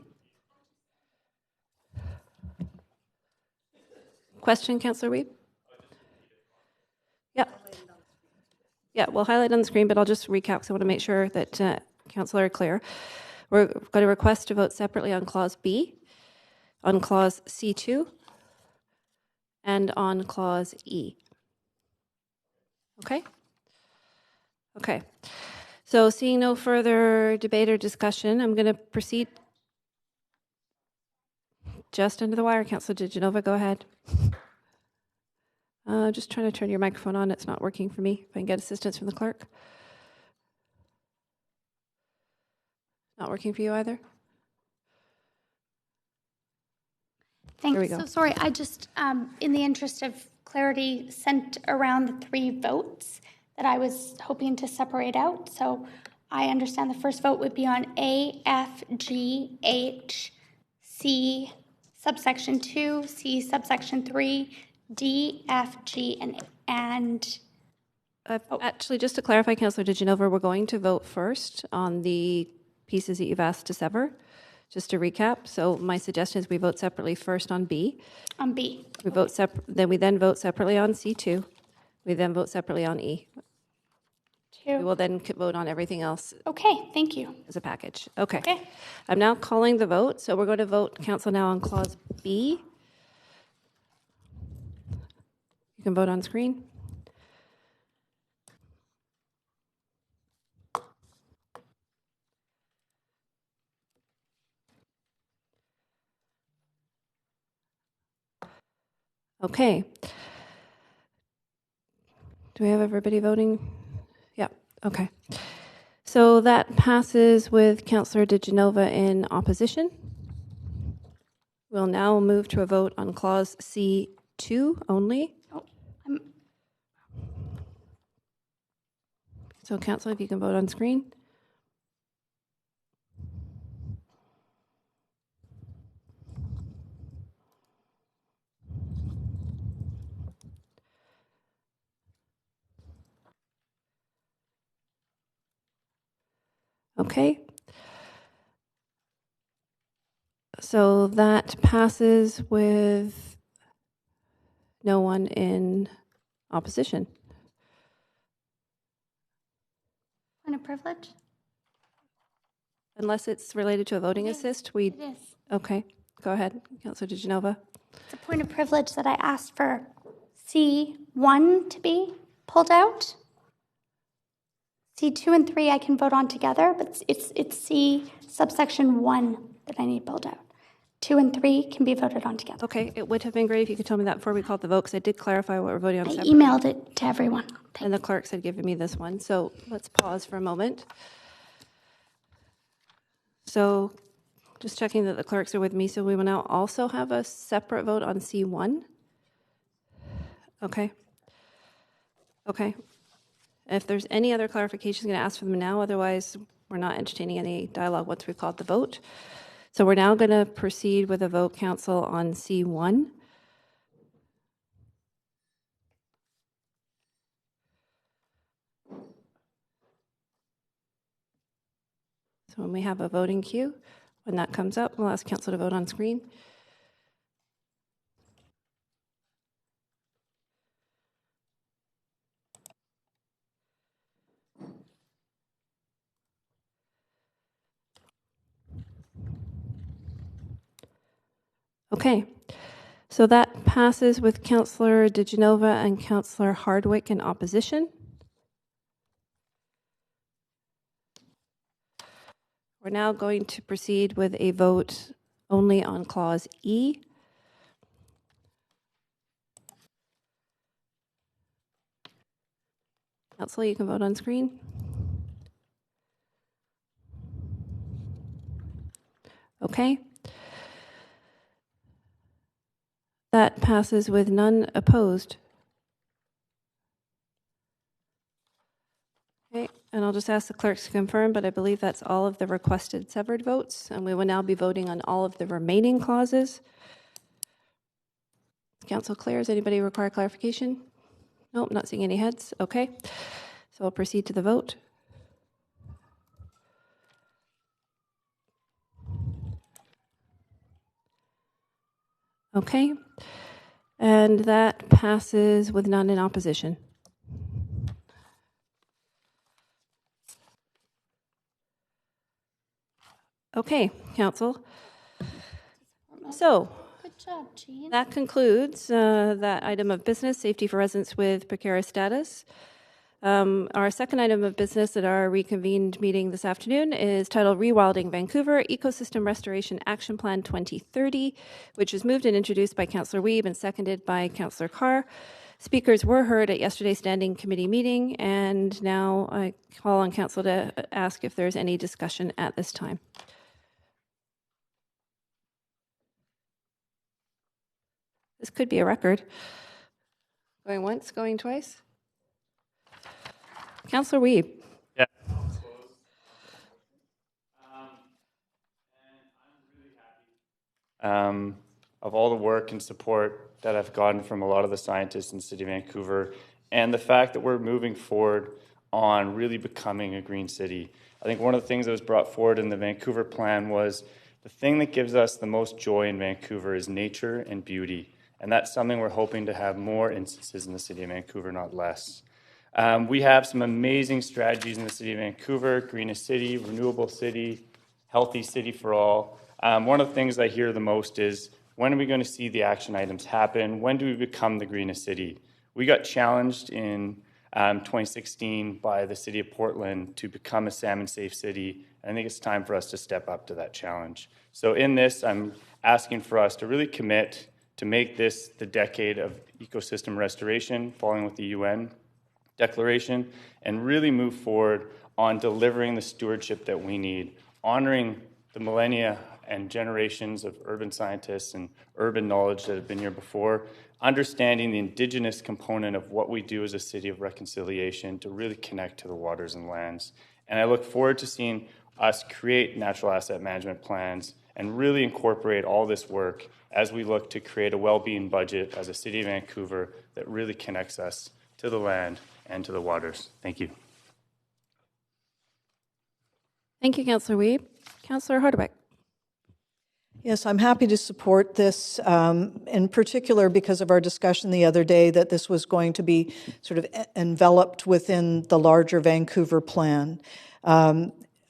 Question, Councillor Weeb? Yeah. Yeah, we'll highlight on the screen, but I'll just recap because I want to make sure that Councillor are clear. We're going to request to vote separately on Clause B, on Clause C2, and on Clause E. Okay? Okay. So seeing no further debate or discussion, I'm going to proceed just under the wire. Councillor DiGenova, go ahead. Just trying to turn your microphone on. It's not working for me. If I can get assistance from the clerk. Not working for you either? Thanks. There we go. So sorry, I just, in the interest of clarity, sent around the 3 votes that I was hoping to separate out. So I understand the first vote would be on A, F, G, H, C, subsection 2, C, subsection 3, D, F, G, and Actually, just to clarify, Councillor DiGenova, we're going to vote first on the pieces that you've asked to sever. Just to recap, so my suggestion is we vote separately first on B. on B. We vote then we then vote separately on C2. We then vote separately on E. We will then vote on everything else Okay, thank you. as a package. Okay. Okay. I'm now calling the vote. So we're going to vote, Council, now on Clause B. You can vote on screen. Okay. Do we have everybody voting? Yeah. Okay. So that passes with Councillor DiGenova in opposition. We'll now move to a vote on Clause C2 only. So, Councillor, if you can vote on screen. Okay. So that passes with no one in opposition. Point of privilege? Unless it's related to a voting assist, we... It is. Okay, go ahead, Councillor DiGenova. It's a point of privilege that I asked for C1 to be pulled out. C2 and 3 I can vote on together, but it's C subsection 1 that I need pulled out. 2 and 3 can be voted on together. Okay, it would have been great if you could tell me that before we called the vote, because I did clarify what we're voting on I separately. emailed it to everyone. And the clerks had given me this one. So let's pause for a moment. So just checking that the clerks are with me. So we will now also have a separate vote on C1. Okay. Okay. If there's any other clarifications, I'm going to ask for them now. Otherwise, we're not entertaining any dialogue once we've called the vote. So we're now going to proceed with a vote, Council, on C1. So when we have a voting queue, when that comes up, we'll ask Council to vote on screen. Okay, so that passes with Councillor DiGenova and Councillor Hardwick in opposition. We're now going to proceed with a vote only on Clause E. Council, you can vote on screen. Okay. That passes with none opposed. Okay, and I'll just ask the clerks to confirm, but I believe that's all of the requested severed votes, and we will now be voting on all of the remaining clauses. Council clears. Anybody require clarification? Nope, not seeing any heads. Okay, so I'll proceed to the vote. Okay, and that passes with none in opposition. Okay, Council. So, Good job, Jean. that concludes that item of business, safety for residents with precarious status. Our second item of business at our reconvened meeting this afternoon is titled Rewilding Vancouver Ecosystem Restoration Action Plan 2030, which was moved and introduced by Councillor Wiebe and seconded by Councillor Carr. Speakers were heard at yesterday's standing committee meeting, and now I call on Council to ask if there's any discussion at this time. This could be a record. Going once, going twice. Councillor Wiebe. Yeah. Of all the work and support that I've gotten from a lot of the scientists in the City of Vancouver, and the fact that we're moving forward on really becoming a green city. I think one of the things that was brought forward in the Vancouver plan was the thing that gives us the most joy in Vancouver is nature and beauty. And that's something we're hoping to have more instances in the City of Vancouver, not less. We have some amazing strategies in the City of Vancouver: greenest city, renewable city, healthy city for all. One of the things I hear the most is, when are we going to see the action items happen? When do we become the greenest city? We got challenged in 2016 by the City of Portland to become a salmon-safe city. And I think it's time for us to step up to that challenge. So in this, I'm asking for us to really commit to make this the decade of ecosystem restoration, following with the UN declaration, and really move forward on delivering the stewardship that we need, honoring the millennia and generations of urban scientists and urban knowledge that have been here before, understanding the Indigenous component of what we do as a city of reconciliation to really connect to the waters and lands. And I look forward to seeing us create natural asset management plans and really incorporate all this work as we look to create a well-being budget as a City of Vancouver that really connects us to the land and to the waters. Thank you. Thank you, Councillor Wiebe. Councillor Harderbeck. Yes, I'm happy to support this, in particular because of our discussion the other day that this was going to be sort of enveloped within the larger Vancouver plan.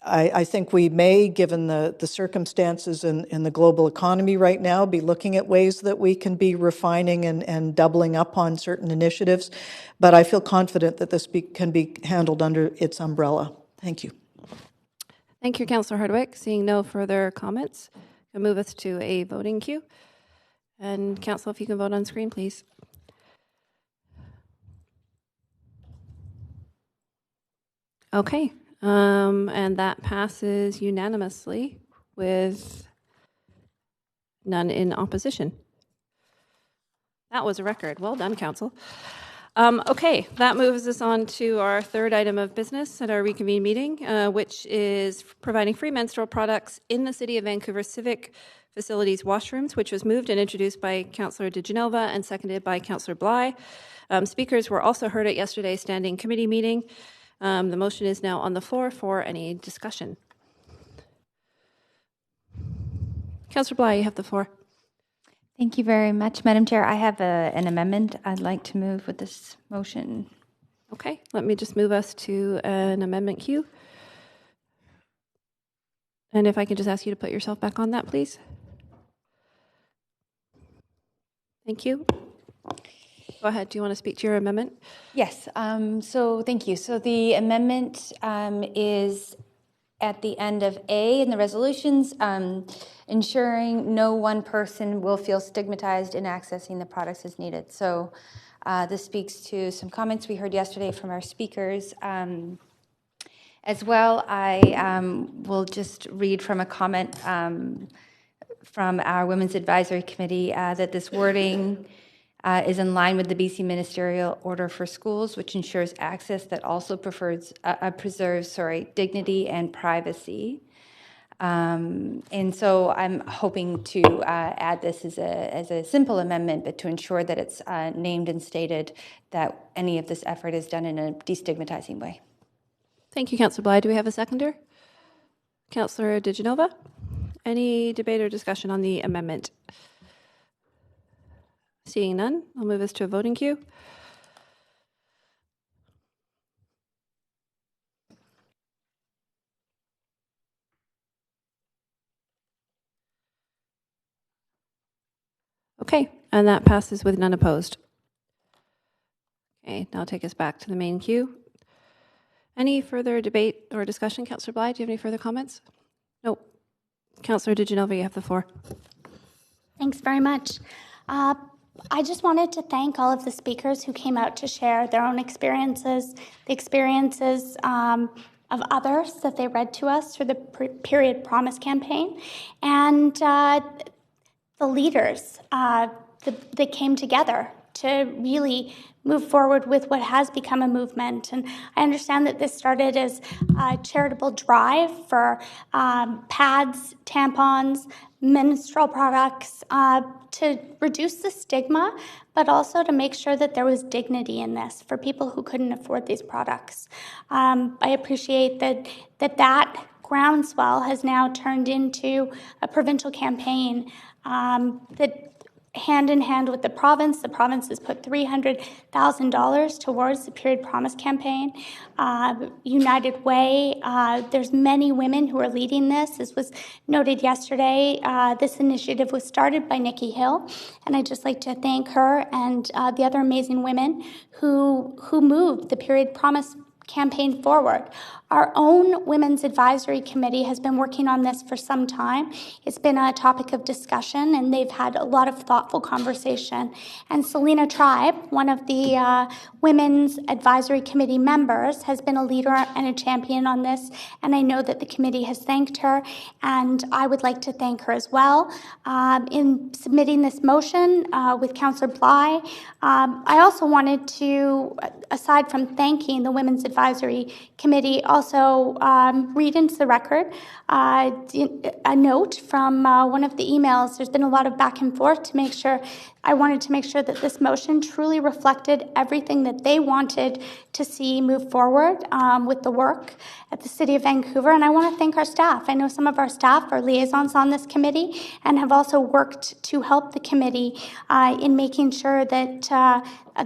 I think we may, given the circumstances in the global economy right now, be looking at ways that we can be refining and doubling up on certain initiatives. But I feel confident that this can be handled under its umbrella. Thank you. Thank you, Councillor Hardwick. Seeing no further comments, I'll move us to a voting queue. And Council, if you can vote on screen, please. Okay. And that passes unanimously with none in opposition. That was a record. Well done, Council. Okay, that moves us on to our third item of business at our reconvened meeting, which is providing free menstrual products in the City of Vancouver Civic Facilities washrooms, which was moved and introduced by Councillor DeGenova and seconded by Councillor Bly. Speakers were also heard at yesterday's standing committee meeting. The motion is now on the floor for any discussion. Councillor Bly, you have the floor. Thank you very much, Madam Chair. I have an amendment I'd like to move with this motion. Okay, let me just move us to an amendment queue. And if I can just ask you to put yourself back on that, please. Thank you. Go ahead. Do you want to speak to your amendment? Yes, so thank you. So the amendment is at the end of A in the resolutions, ensuring no one person will feel stigmatized in accessing the products as needed. So this speaks to some comments we heard yesterday from our speakers. As well, I will just read from a comment from our Women's Advisory Committee that this wording is in line with the BC Ministerial Order for Schools, which ensures access that also preserves dignity and privacy. And so I'm hoping to add this as a simple amendment, but to ensure that it's named and stated that any of this effort is done in a destigmatizing way. Thank you, Councillor Bly. Do we have a seconder? Councillor DiGenova? Any debate or discussion on the amendment? Seeing none, I'll move us to a voting queue. Okay, and that passes with none opposed. Okay, now take us back to the main queue. Any further debate or discussion? Councillor Bly, do you have any further comments? No. Councillor DiGenova, you have the floor. Thanks very much. I just wanted to thank all of the speakers who came out to share their own experiences, the experiences of others that they read to us through the Period Promise campaign, and the leaders that came together to really move forward with what has become a movement. And I understand that this started as a charitable drive for pads, tampons, menstrual products to reduce the stigma, but also to make sure that there was dignity in this for people who couldn't afford these products. I appreciate that groundswell has now turned into a provincial campaign that hand in hand with the province has put $300,000 towards the Period Promise campaign. United Way, there's many women who are leading this. As was noted yesterday, this initiative was started by Nikki Hill, and I'd just like to thank her and the other amazing women who moved the Period Promise campaign forward. Our own Women's Advisory Committee has been working on this for some time. It's been a topic of discussion, and they've had a lot of thoughtful conversation. And Selena Tribe, one of the Women's Advisory Committee members, has been a leader and a champion on this, and I know that the committee has thanked her, and I would like to thank her as well. In submitting this motion with Councillor Bly, I also wanted to, aside from thanking the Women's Advisory Committee, also read into the record a note from one of the emails. There's been a lot of back and forth to make sure. I wanted to make sure that this motion truly reflected everything that they wanted to see move forward with the work at the City of Vancouver. And I want to thank our staff. I know some of our staff are liaisons on this committee and have also worked to help the committee in making sure that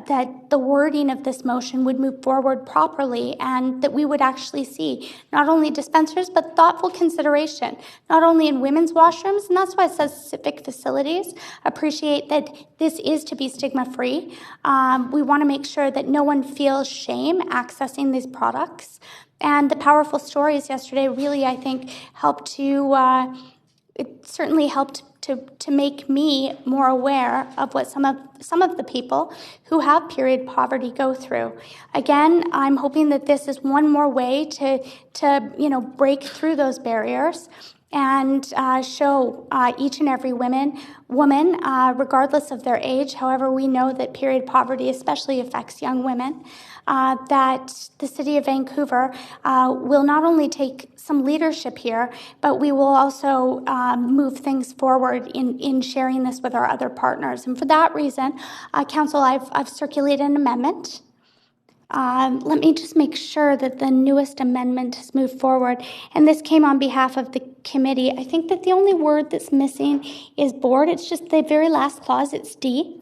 that the wording of this motion would move forward properly, and that we would actually see not only dispensers but thoughtful consideration, not only in women's washrooms, and that's why it says civic facilities. Appreciate that this is to be stigma-free. We want to make sure that no one feels shame accessing these products. And the powerful stories yesterday really, I think, helped to, it certainly helped to make me more aware of what some of the people who have period poverty go through. Again, I'm hoping that this is one more way to break through those barriers and show each and every woman, regardless of their age. However, we know that period poverty especially affects young women. That the City of Vancouver will not only take some leadership here, but we will also move things forward in sharing this with our other partners. And for that reason, Council, I've circulated an amendment. Let me just make sure that the newest amendment has moved forward. And this came on behalf of the committee. I think that the only word that's missing is board. It's just the very last clause. It's D.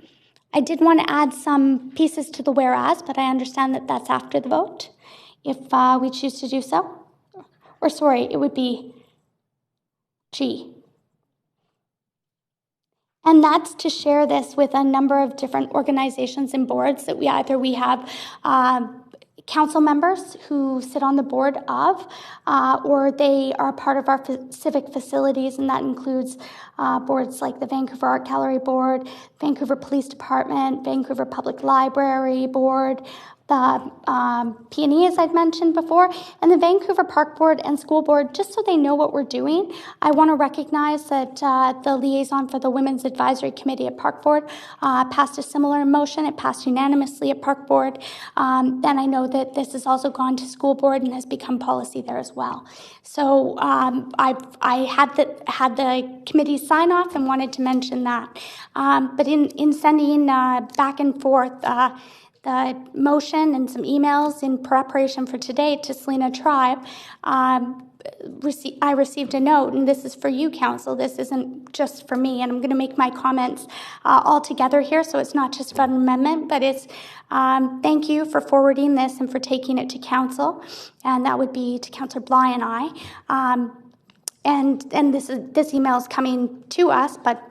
I did want to add some pieces to the whereas, but I understand that that's after the vote, if we choose to do so. Or sorry, it would be G. And that's to share this with a number of different organizations and boards that we have council members who sit on the board of, or they are part of our civic facilities, and that includes boards like the Vancouver Art Gallery Board, Vancouver Police Department, Vancouver Public Library Board, P&E, as I've mentioned before, and the Vancouver Park Board and School Board, just so they know what we're doing. I want to recognize that the liaison for the Women's Advisory Committee at Park Board passed a similar motion. It passed unanimously at Park Board. And I know that this has also gone to School Board and has become policy there as well. So I had the committee sign off and wanted to mention that. But in sending back and forth the motion and some emails in preparation for today to Salina Tribe, I received a note, and this is for you, Council. This isn't just for me, and I'm going to make my comments all together here, so it's not just about an amendment, but it's thank you for forwarding this and for taking it to Council, and that would be to Councillor Bly and I. And this email is coming to us, but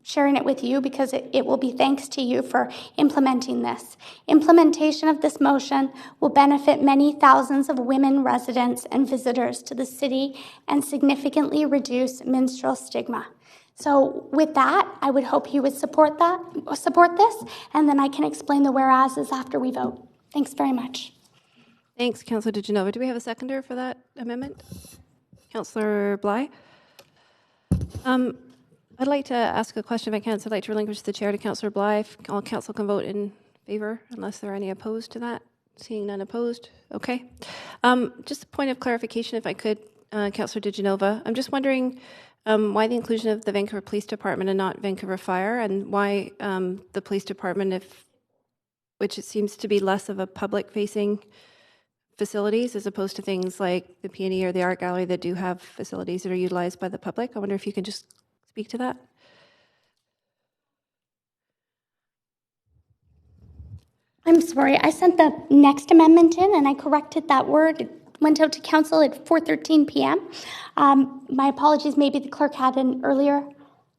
sharing it with you because it will be thanks to you for implementing this. Implementation of this motion will benefit many thousands of women residents and visitors to the city and significantly reduce menstrual stigma. So with that, I would hope you would support this, and then I can explain the whereases after we vote. Thanks very much. Thanks, Councillor DeGenova. Do we have a seconder for that amendment? Councillor Bly? I'd like to ask a question if I can. So I'd like to relinquish the chair to Councillor Bly. If all council can vote in favor, unless there are any opposed to that. Seeing none opposed. Okay. Just a point of clarification, if I could, Councillor DeGenova. I'm just wondering why the inclusion of the Vancouver Police Department and not Vancouver Fire, and why the Police Department, which it seems to be less of a public-facing facilities as opposed to things like the P&E or the Art Gallery that do have facilities that are utilized by the public. I wonder if you could just speak to that. I'm sorry, I sent the next amendment in and I corrected that word. It went out to council at 4:13 p.m. My apologies, maybe the clerk had an earlier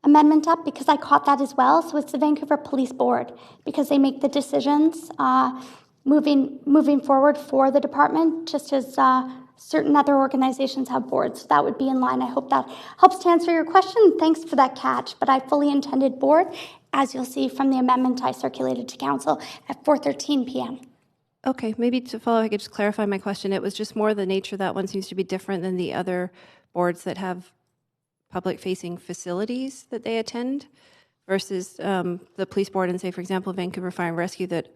amendment up because I caught that as well. So it's the Vancouver Police Board because they make the decisions moving forward for the department, just as certain other organizations have boards. So that would be in line. I hope that helps to answer your question. Thanks for that catch. But I fully intended board, as you'll see from the amendment I circulated to council at 4:13 p.m. Okay, maybe to follow, I could just clarify my question. It was just more the nature that one seems to be different than the other boards that have public-facing facilities that they attend versus the police board and, say, for example, Vancouver Fire and Rescue that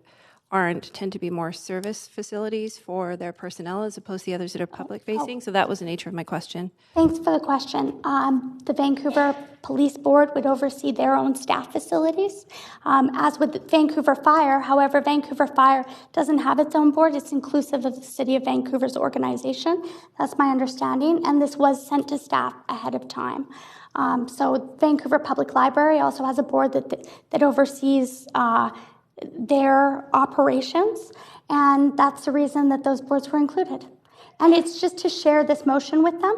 tend to be more service facilities for their personnel as opposed to the others that are public facing. So that was the nature of my question. Thanks for the question. The Vancouver Police Board would oversee their own staff facilities, as with Vancouver Fire. However, Vancouver Fire doesn't have its own board. It's inclusive of the City of Vancouver's organization. That's my understanding. And this was sent to staff ahead of time. So Vancouver Public Library also has a board that oversees their operations, and that's the reason that those boards were included. And it's just to share this motion with them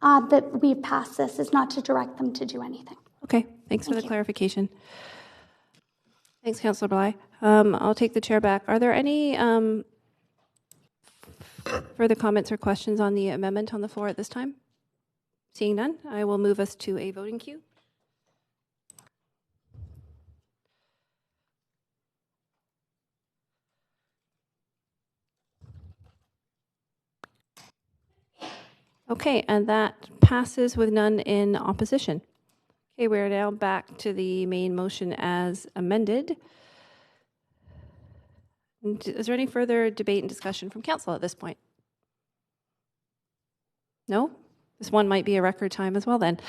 that we passed this, is not to direct them to do anything. Okay, thanks for the clarification. Thanks, Councillor Bly. I'll take the chair back. Are there any further comments or questions on the amendment on the floor at this time? Seeing none, I will move us to a voting queue. Okay, and that passes with none in opposition. Okay, we're now back to the main motion as amended. Is there any further debate and discussion from council at this point? No? This one might be a record time as well then.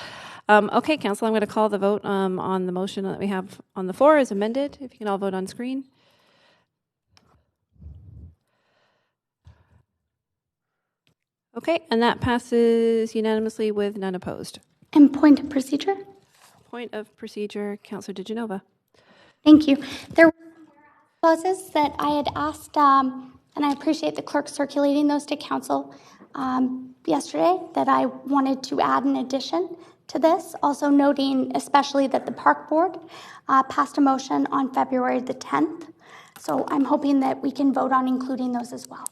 Okay, council, I'm going to call the vote on the motion that we have on the floor as amended. If you can all vote on screen. Okay, and that passes unanimously with none opposed. And point of procedure? Point of procedure, Councillor DeGenova. Thank you. There were clauses that I had asked, and I appreciate the clerk circulating those to council yesterday, that I wanted to add in addition to this, also noting especially that the Park Board passed a motion on February the 10th. So I'm hoping that we can vote on including those as well.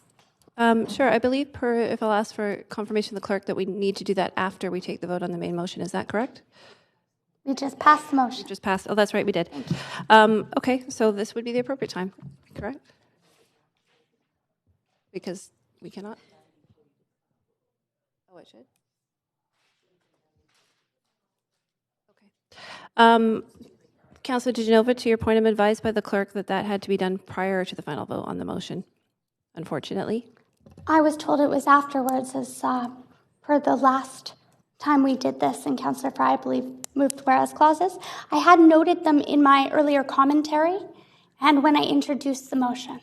Sure. I believe if I'll ask for confirmation of the clerk that we need to do that after we take the vote on the main motion. Is that correct? We just passed the motion. We just passed. Oh, that's right. We did. Okay. So this would be the appropriate time. Correct? Because we cannot? Oh, it should? Okay. Councillor DeGenova, to your point, I'm advised by the clerk that that had to be done prior to the final vote on the motion, unfortunately. I was told it was afterwards, as per the last time we did this, and Councillor Fry, I believe, moved whereas clauses. I had noted them in my earlier commentary and when I introduced the motion.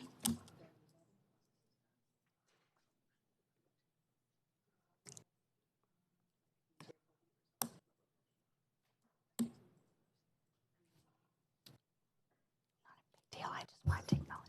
Deal, I just want to acknowledge.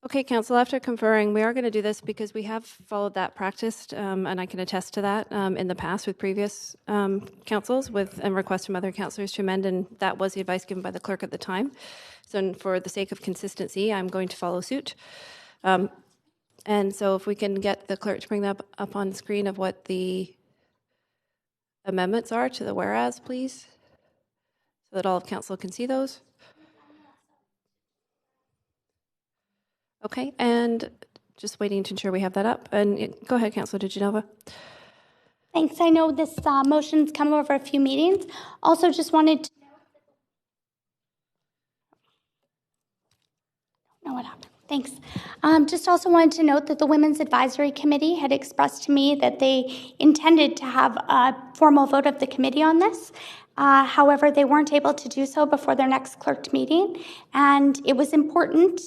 Okay, Council, after conferring, we are going to do this because we have followed that practice, and I can attest to that in the past with previous councils and requests from other councillors to amend, and that was the advice given by the clerk at the time. So for the sake of consistency, I'm going to follow suit. And so if we can get the clerk to bring that up on screen of what the amendments are to the whereas, please, so that all of council can see those. Okay, and just waiting to ensure we have that up. And go ahead, Councillor DeGenova. Thanks. I know this motion's come over a few meetings. Also, just wanted to know what happened. Thanks. Just also wanted to note that the Women's Advisory Committee had expressed to me that they intended to have a formal vote of the committee on this. However, they weren't able to do so before their next clerked meeting, and it was important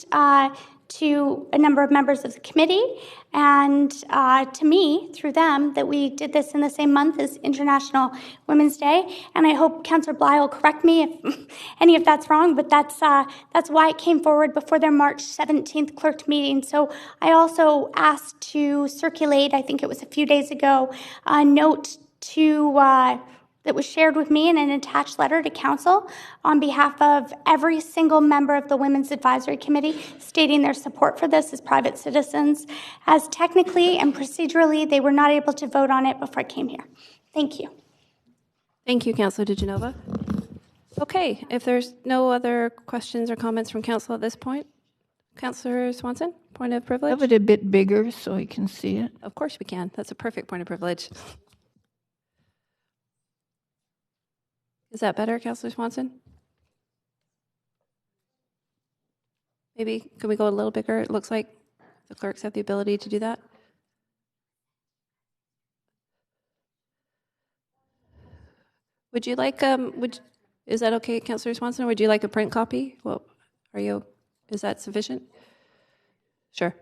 to a number of members of the committee and to me, through them, that we did this in the same month as International Women's Day. And I hope Councillor Bly will correct me if any of that's wrong, but that's why it came forward before their March 17th clerked meeting. So I also asked to circulate, I think it was a few days ago, a note to that was shared with me in an attached letter to council on behalf of every single member of the Women's Advisory Committee, stating their support for this as private citizens, as technically and procedurally they were not able to vote on it before I came here. Thank you. Thank you, Councillor DeGenova. Okay, if there's no other questions or comments from council at this point, Councillor Swanson, point of privilege? Have it a bit bigger so I can see it. Of course we can. That's a perfect point of privilege. Is that better, Councillor Swanson? Maybe, can we go a little bigger? It looks like the clerks have the ability to do that. Would you like, is that okay, Councillor Swanson? Or would you like a print copy? Well, is that sufficient? Sure.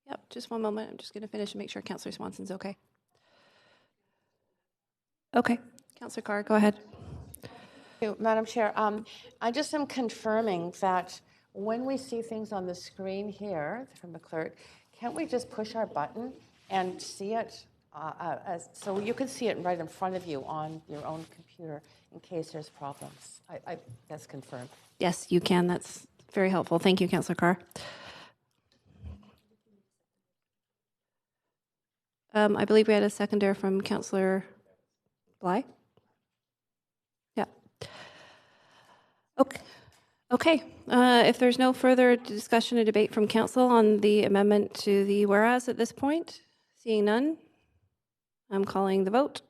Yep, just one moment. I'm just going to finish and make sure Councillor Swanson's okay. Okay, Councillor Carr, go ahead. Thank you, Madam Chair. I just am confirming that when we see things on the screen here from the clerk, can't we just push our button and see it? So you can see it right in front of you on your own computer in case there's problems. That's confirmed. Yes, you can. That's very helpful. Thank you, Councillor Carr. I believe we had a seconder from Councillor Bly. Yeah. Okay. Okay. If there's no further discussion or debate from council on the amendment to the whereas at this point, seeing none, I'm calling the vote.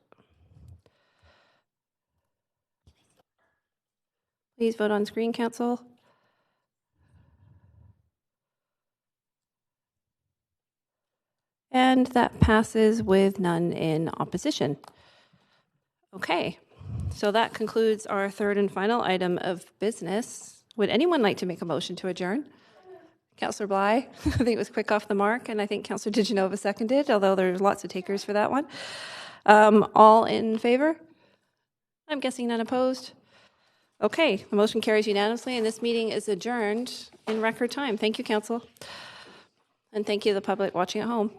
Please vote on screen, Council. And that passes with none in opposition. Okay, so that concludes our third and final item of business. Would anyone like to make a motion to adjourn? Councillor Bly, I think it was quick off the mark, and I think Councillor DiGenova seconded, although there's lots of takers for that one. All in favor? I'm guessing none opposed. Okay, the motion carries unanimously, and this meeting is adjourned in record time. Thank you, Council. And thank you, the public watching at home.